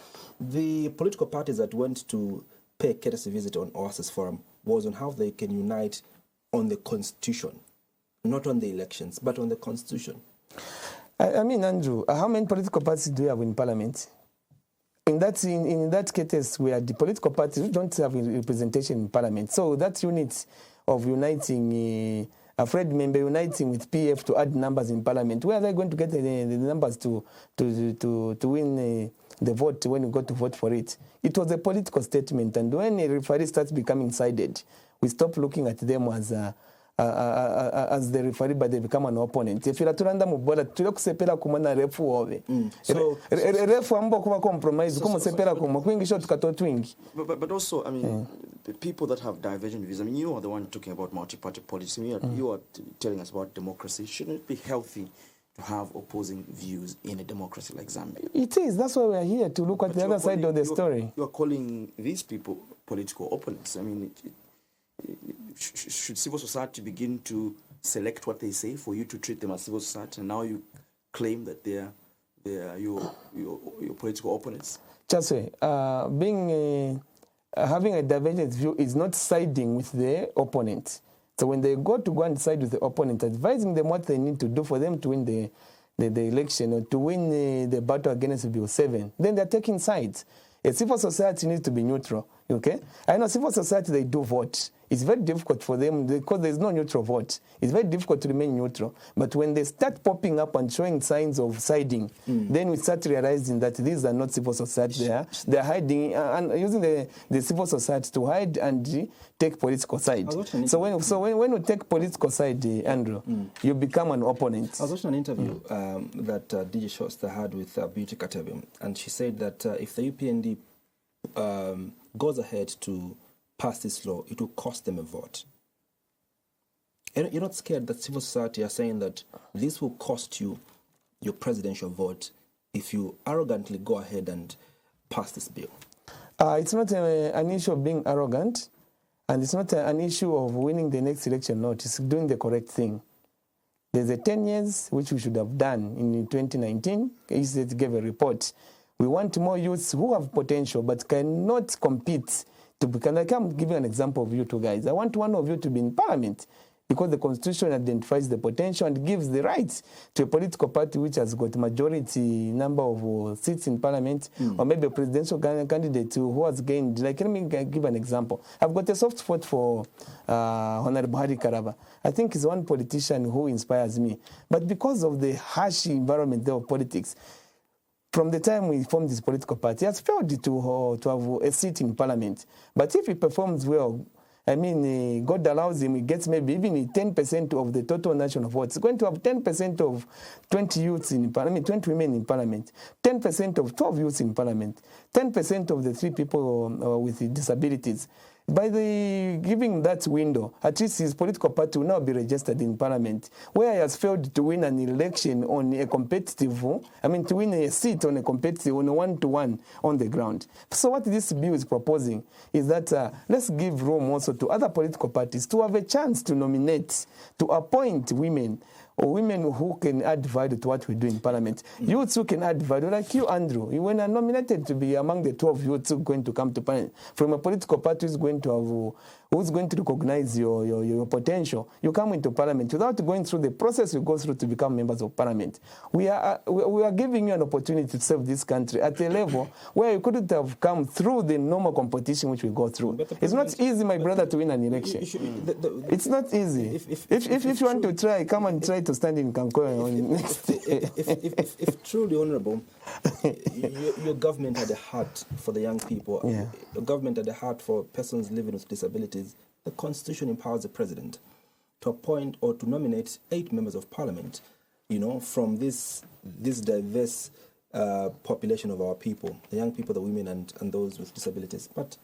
the political parties that went to pay a courtesy visit on Oasis Forum was on how they can unite on the Constitution, not on the elections, but on the Constitution. I mean, Andrew, how many political parties do you have in Parliament? In that case, where the political parties don't have representation in Parliament, so that unit of uniting a Fred member uniting with PF to add numbers in Parliament, where are they going to get the numbers to win the vote when you go to vote for it? It was a political statement, and when a referee starts becoming sided, we stop looking at them as the referee, but they become an opponent. If you're turanda mubola, tulikusepela kumana refu ove. So refu ambo kuwa compromise, kumo sepela kumo kwingi shot kato twingi. But also, I mean, the people that have divergent views. I mean, you are the one talking about multi-party politics. You are telling us about democracy. Shouldn't it be healthy to have opposing views in a democracy like Zambia? It is. That's why we are here, to look at the other side of the story. You are calling these people political opponents. I mean, should civil society begin to select what they say for you to treat them as civil society, and now you claim that they are your political opponents? Cheswa, having a divergent view is not siding with the opponent. So when they go and side with the opponent, advising them what they need to do for them to win the election or to win the battle against Bill 7, then they're taking sides. A civil society needs to be neutral, okay? I know civil society, they do vote. It's very difficult for them because there's no neutral vote. It's very difficult to remain neutral. But when they start popping up and showing signs of siding, then we start realizing that these are not civil society. They're hiding and using the civil society to hide and take political side. So when you take political side, Andrew, you become an opponent. I was watching an interview that DJ Shosta had with Beauty Katebe, and she said that if the UPND goes ahead to pass this law, it will cost them a vote. And you're not scared that civil society are saying that this will cost you your presidential vote if you arrogantly go ahead and pass this bill? It's not an issue of being arrogant, and it's not an issue of winning the next election. No, it's doing the correct thing. There's a 10 years, which we should have done in 2019. ECT gave a report. We want more youths who have potential but cannot compete. I can give you an example of you two guys. I want one of you to be in parliament because the constitution identifies the potential and gives the right to a political party which has got majority number of seats in parliament, or maybe a presidential candidate who has gained. Like, let me give an example. I've got a soft spot for Honorable Hari Karaba. I think he's one politician who inspires me. But because of the harsh environment of politics, from the time we formed this political party, he has failed to have a seat in parliament. But if he performs well, I mean, God allows him, he gets maybe even 10% of the total national votes. He's going to have 10% of 20 youths in parliament, 20 women in parliament, 10% of 12 youths in parliament, 10% of the 3 people with disabilities. By giving that window, at least his political party will now be registered in parliament, where he has failed to win an election on a competitive, to win a seat on a competitive, on a one-to-one on the ground. So what this bill is proposing is that let's give room also to other political parties to have a chance to nominate, to appoint women, or women who can add value to what we do in parliament. Youths who can add value, like you, Andrew. You were nominated to be among the 12 youths who are going to come to parliament from a political party who's going to recognize your potential. You come into parliament without going through the process you go through to become members of parliament. We are giving you an opportunity to serve this country at a level where you couldn't have come through the normal competition which we go through. It's not easy, my brother, to win an election. It's not easy. If you want to try, come and try to stand in Kankoyo next. If truly honourable, your government had a heart for the young people. Yeah. Your government had a heart for persons living with disabilities. The Constitution empowers the President to appoint or to nominate 8 members of Parliament, from this diverse population of our people, the young people, the women, and those with disabilities. But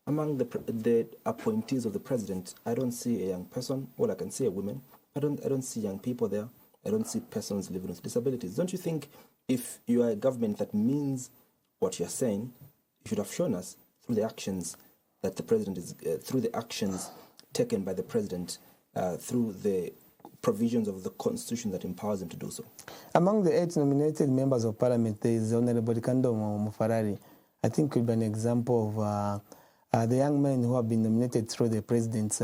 among the appointees of the President, I don't see a young person. Well, I can see a woman. I don't see young people there. I don't see persons living with disabilities. Don't you think if you are a government that means what you're saying, you should have shown us through the actions that the President is, through the actions taken by the President, through the provisions of the Constitution that empowers him to do so? Among the 8 nominated members of Parliament, there is Honorable Kankoyo Mufarari. I think could be an example of the young men who have been nominated through the President's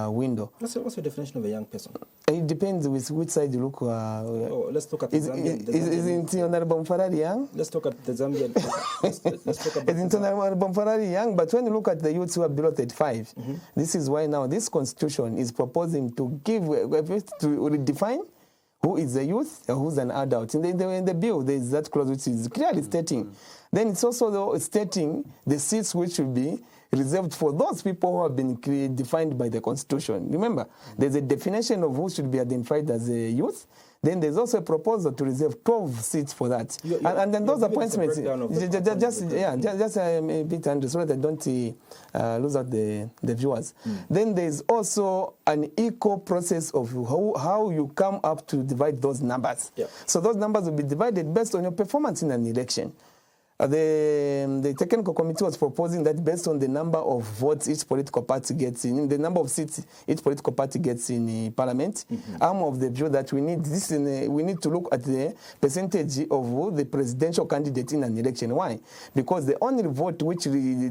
window. What's the definition of a young person? It depends with which side you look. Let's look at the Zambian. Isn't Honorable Mufarari young? Let's look at the Zambian. let's talk about Isn't Honorable Mufarari young? But when you look at the youths who are below 35, this is why now this Constitution is proposing to give, to redefine who is a youth and who's an adult. In the bill, there is that clause which is clearly stating. Then it's also stating the seats which will be reserved for those people who have been defined by the Constitution. Remember, there's a definition of who should be identified as a youth. Then there's also a proposal to reserve 12 seats for that. And then those appointments, just a bit, Andrew, so that I don't lose out the viewers. Then there's also an equal process of how you come up to divide those numbers. So those numbers will be divided based on your performance in an election. the technical committee was proposing that based on the number of votes each political party gets in, the number of seats each political party gets in parliament, I'm of the view that we need to look at the percentage of the presidential candidate in an election. Why? Because the only vote which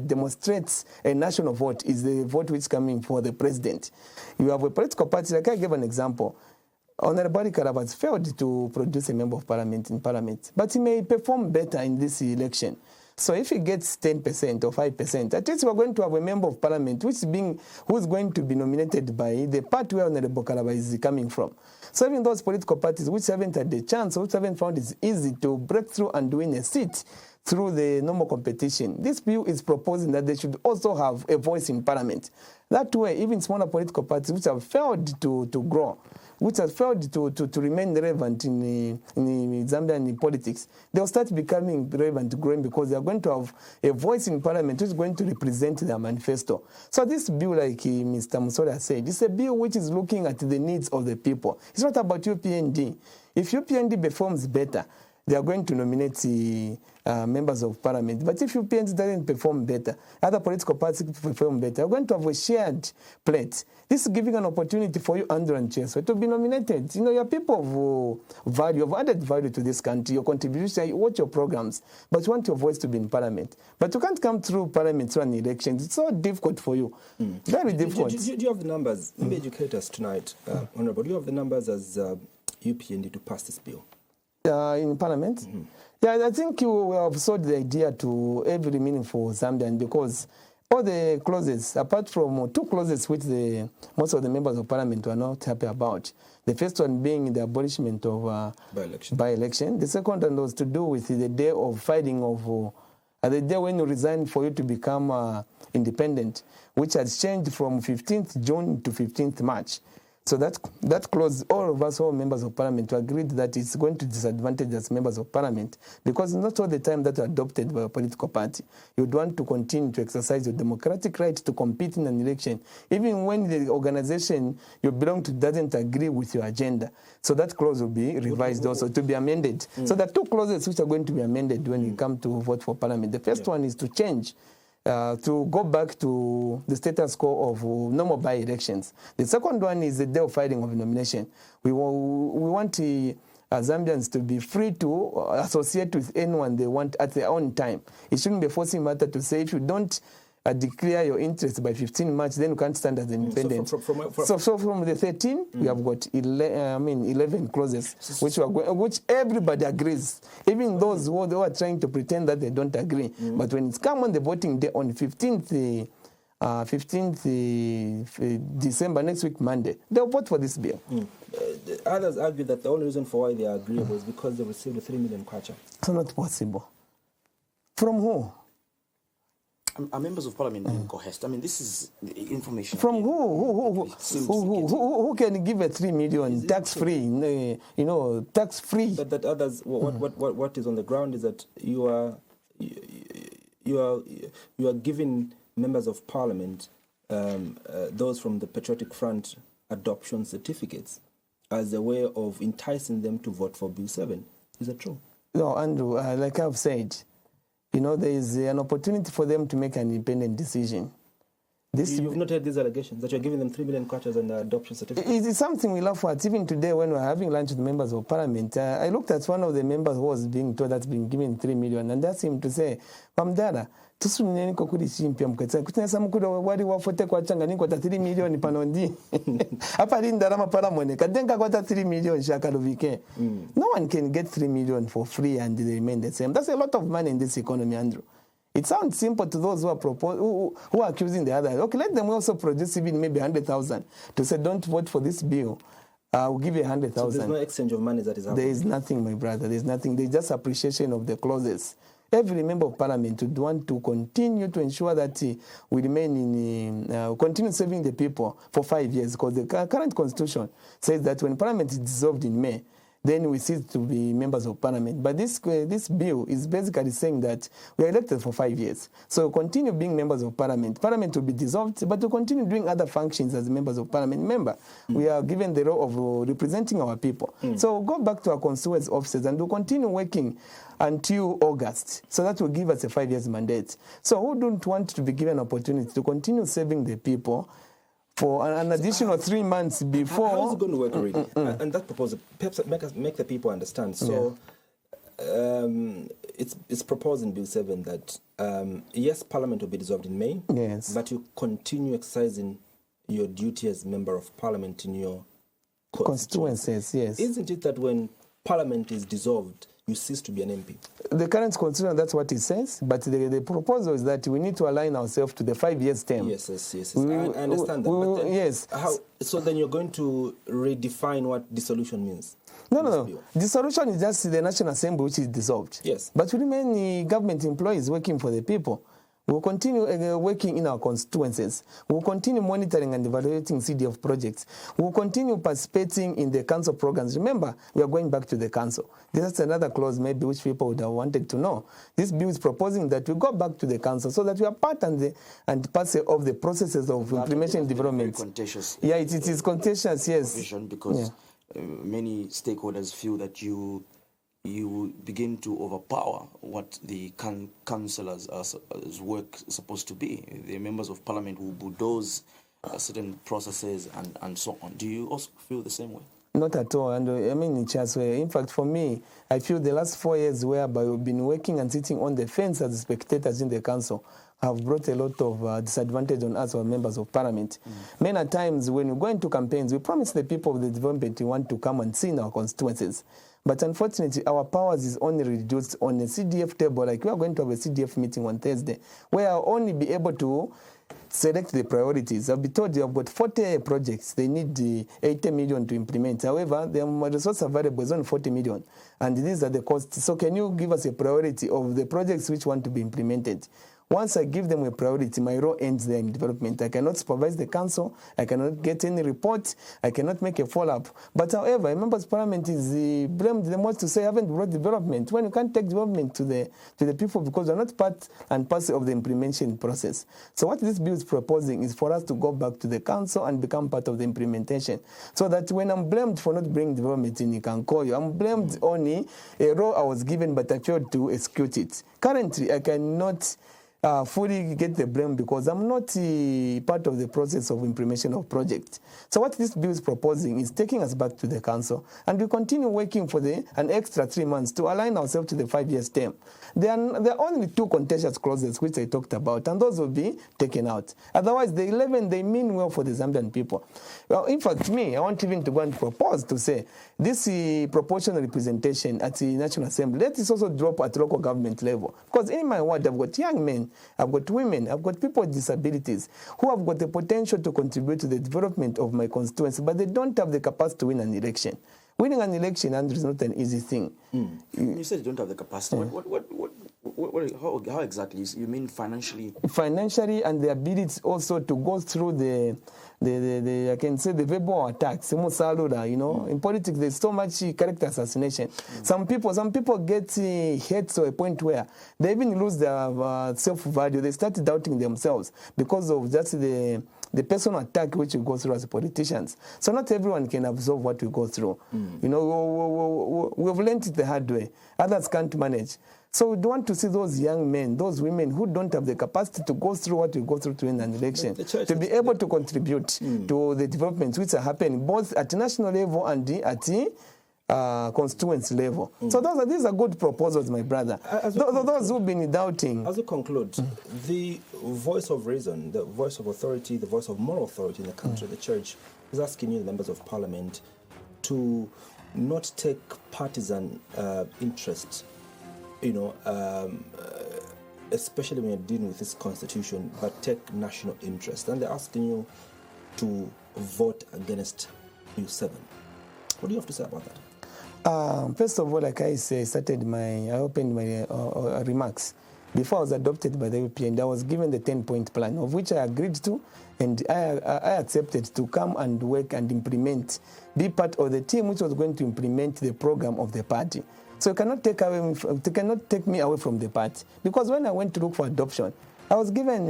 demonstrates a national vote is the vote which is coming for the president. You have a political party, like I gave an example. Honorable Karabas failed to produce a member of parliament in parliament, but he may perform better in this election. So if he gets 10% or 5%, at least we're going to have a member of parliament who's going to be nominated by the party where Honorable Karabas is coming from. So even those political parties which haven't had the chance, which haven't found it easy to break through and win a seat through the normal competition, this bill is proposing that they should also have a voice in parliament. That way, even smaller political parties which have failed to grow, which has failed to remain relevant in Zambian politics, they'll start becoming relevant, growing, because they are going to have a voice in parliament which is going to represent their manifesto. So this bill, like Mr. Musora said, is a bill which is looking at the needs of the people. It's not about UPND. If UPND performs better, they are going to nominate members of parliament. But if UPND doesn't perform better, other political parties perform better, we're going to have a shared plate. This is giving an opportunity for you, Andrew and Cheswa, to be nominated. You know, you're people of value, of added value to this country, your contribution, you watch your programs, but you want your voice to be in parliament. But you can't come through parliament through an election. It's so difficult for you. Very difficult. Do you have the numbers? Maybe educate us tonight, Honourable. Do you have the numbers as UPND to pass this bill? In parliament? Yeah, I think you have sold the idea to every meaningful Zambian, because all the clauses, apart from two clauses which most of the members of parliament were not happy about. The first one being the abolishment of by-election. The second one was to do with the day of filing of, the day when you resign for you to become independent, which has changed from 15th June to 15th March. So that clause, all of us, all members of parliament, agreed that it's going to disadvantage us members of parliament, because not all the time that are adopted by a political party. You'd want to continue to exercise your democratic right to compete in an election, even when the organization you belong to doesn't agree with your agenda. So that clause will be revised also, to be amended. So there are two clauses which are going to be amended when you come to vote for parliament. The first one is to change, to go back to the status quo of normal by-elections. The second one is the day of filing of nomination. We want Zambians to be free to associate with anyone they want at their own time. It shouldn't be a forcing matter to say, if you don't declare your interest by 15 March, then you can't stand as independent. So from the 13, we have got 11 clauses, which everybody agrees, even those who are trying to pretend that they don't agree. But when it's come on the voting day on 15th December, next week, Monday, they'll vote for this bill. Others argue that the only reason for why they are agreeable is because they received the 3 million kwacha. It's not possible. From who? Are members of parliament being coerced? I mean, this is information. From who can give a 3 million tax-free, tax-free? But that others, what is on the ground is that you are giving members of parliament, those from the Patriotic Front, adoption certificates as a way of enticing them to vote for Bill 7. Is that true? No, Andrew, like I've said, there is an opportunity for them to make an independent decision. You've not heard these allegations, that you're giving them 3 million kwachas and adoption certificates? It is something we laugh at. Even today, when we're having lunch with members of parliament, I looked at one of the members who was being told that's been given 3 million, and asked him to say, Pamdara, tusuneniko kuli chimpia mketsa kutinesa mukuru wali wafote kwa changaniko ta 3 million panondi apa lindarama para mone kadenga kwa 3 million shakaluvike. No one can get 3 million for free and they remain the same. That's a lot of money in this economy, Andrew. It sounds simple to those who are who are accusing the other. Okay, let them also produce even maybe 100,000 to say don't vote for this bill. I'll give you 100,000. So there's no exchange of money that is happening. There is nothing, my brother. There's nothing. There's just appreciation of the clauses. Every member of parliament would want to continue to ensure that we remain in, continue serving the people for 5 years, because the current constitution says that when parliament is dissolved in May, then we cease to be members of parliament. But this bill is basically saying that we are elected for 5 years. So we'll continue being members of parliament. Parliament will be dissolved, but we'll continue doing other functions as members of parliament. Remember, we are given the role of representing our people. So we'll go back to our constituency offices and we'll continue working until August. So that will give us a 5 years mandate. So who don't want to be given an opportunity to continue serving the people for an additional 3 months before? How is it going to work already? And that proposal, perhaps make the people understand. So it's proposed in Bill 7 that, yes, Parliament will be dissolved in May, yes, but you continue exercising your duty as member of Parliament in your constituencies, yes. Isn't it that when Parliament is dissolved, you cease to be an MP? The current constitution, that's what it says, but the proposal is that we need to align ourselves to the 5 years term. Yes. I understand that. But then yes. So then you're going to redefine what dissolution means? No. Dissolution is just the National Assembly which is dissolved. Yes. But we remain government employees working for the people. We'll continue working in our constituencies. We'll continue monitoring and evaluating CDF projects. We'll continue participating in the council programs. Remember, we are going back to the council. This is another clause maybe which people would have wanted to know. This bill is proposing that we go back to the council so that we are part and parcel of the processes of implementation and development. Very contentious. Yeah, it is contentious, yes. Because many stakeholders feel that you begin to overpower what the councillors' work is supposed to be. The members of parliament will bulldoze certain processes and so on. Do you also feel the same way? Not at all. And I mean, in Cheswa, in fact, for me, I feel the last 4 years whereby we've been working and sitting on the fence as spectators in the council have brought a lot of disadvantage on us, our members of parliament. Many times when we go into campaigns, we promise the people of the development we want to come and see in our constituencies. But unfortunately, our powers is only reduced on a CDF table. Like we are going to have a CDF meeting on Thursday, where I'll only be able to select the priorities. I'll be told you have got 40 projects. They need 80 million to implement. However, the resource available is only 40 million. And these are the costs. So can you give us a priority of the projects which want to be implemented? Once I give them a priority, my role ends there in development. I cannot supervise the council. I cannot get any report. I cannot make a follow-up. But however, a member's parliament is blamed the most to say, I haven't brought development. When you can't take development to the people because you're not part and parcel of the implementation process. So what this bill is proposing is for us to go back to the council and become part of the implementation. So that when I'm blamed for not bringing development in Kankoyo, I'm blamed only a role I was given but I failed to execute it. Currently, I cannot fully get the blame because I'm not part of the process of implementation of projects. So what this bill is proposing is taking us back to the council and we continue working for an extra 3 months to align ourselves to the 5 years term. There are only 2 contentious clauses which I talked about and those will be taken out. Otherwise, the 11, they mean well for the Zambian people. Well, in fact, I want even to go and propose to say this proportional representation at the National Assembly, let it also drop at local government level. Because in my ward, I've got young men, I've got women, I've got people with disabilities who have got the potential to contribute to the development of my constituency, but they don't have the capacity to win an election. Winning an election, Andrew, is not an easy thing. You said you don't have the capacity. How exactly? You mean financially? Financially, and the ability also to go through the I can say the verbal attacks. In politics, there's so much character assassination. Some people get hit to a point where they even lose their self-value. They start doubting themselves because of just the personal attack which we go through as politicians. So not everyone can absorb what we go through. We've learned it the hard way. Others can't manage. So we don't want to see those young men, those women who don't have the capacity to go through what we go through to win an election, to be able to contribute to the developments which are happening both at national level and at constituency level. So these are good proposals, my brother. Those who've been doubting. As we conclude, the voice of reason, the voice of authority, the voice of moral authority in the country, the church, is asking you, the members of parliament, to not take partisan interest, especially when you're dealing with this constitution, but take national interest. And they're asking you to vote against Bill 7. What do you have to say about that? First of all, like I say, I opened my remarks. before I was adopted by the UPND, I was given the 10-point plan, of which I agreed to, and I accepted to come and work and implement, be part of the team which was going to implement the program of the party. So you cannot take me away from the party. Because when I went to look for adoption, I was given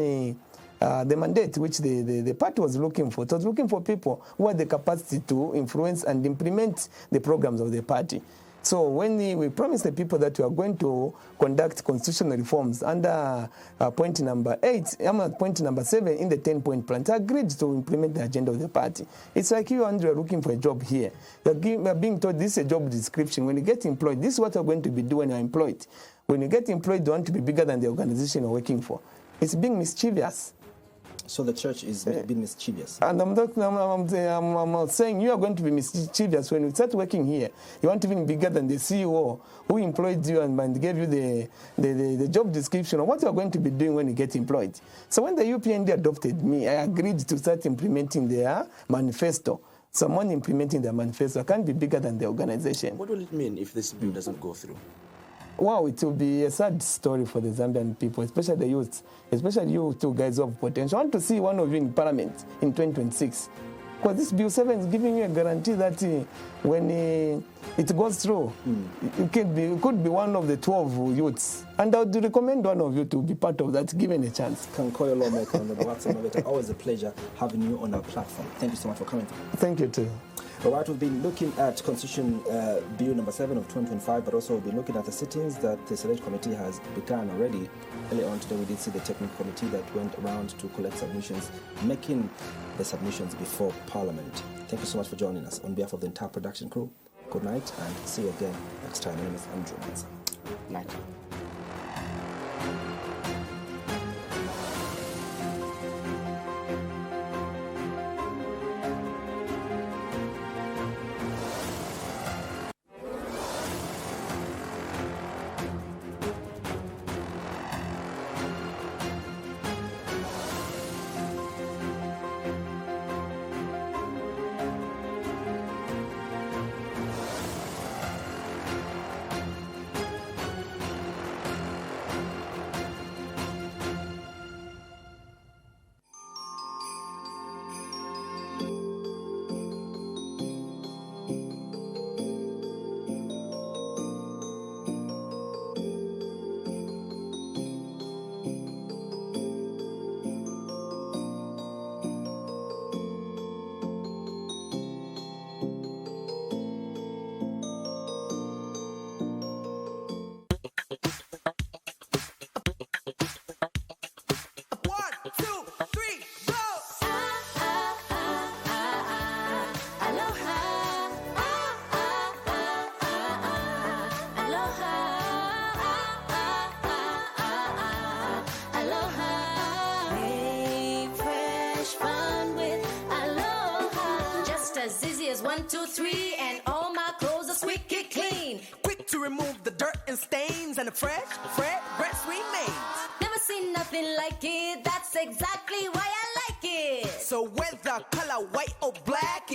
the mandate which the party was looking for. It was looking for people who had the capacity to influence and implement the programs of the party. So when we promised the people that we are going to conduct constitutional reforms under point number 7 in the 10-point plan, I agreed to implement the agenda of the party. It's like you, Andrew, are looking for a job here. You are being told this is a job description. When you get employed, this is what you're going to be doing when you're employed. When you get employed, you want to be bigger than the organization you're working for. It's being mischievous. So the church is being mischievous. And I'm saying you are going to be mischievous when you start working here. You want to be bigger than the CEO who employed you and gave you the job description of what you are going to be doing when you get employed. So when the UPND adopted me, I agreed to start implementing their manifesto. Someone implementing their manifesto can't be bigger than the organization. What will it mean if this bill doesn't go through? Wow, it will be a sad story for the Zambian people, especially the youth, especially you two guys who have potential. I want to see one of you in Parliament in 2026. Because this Bill 7 is giving you a guarantee that when it goes through, it could be one of the 12 youths. And I would recommend one of you to be part of that, given a chance. Kankoyo lawmaker on the Heartson Mabeta. Always a pleasure having you on our platform. Thank you so much for coming. Thank you too. All right, we've been looking at Constitution Bill number 7 of 2025, but also we've been looking at the sittings that the Select Committee has begun already. Earlier on today, we did see the Technical Committee that went around to collect submissions, making the submissions before Parliament. Thank you so much for joining us. On behalf of the entire production crew, good night and see you again next time. My name is Andrew Mwansa. Night. As easy as 1, 2, 3, and all my clothes are squeaky clean. Quick to remove the dirt and stains, and the fresh fragrance remains. Never seen nothing like it. That's exactly why I like it. So whether color white or black,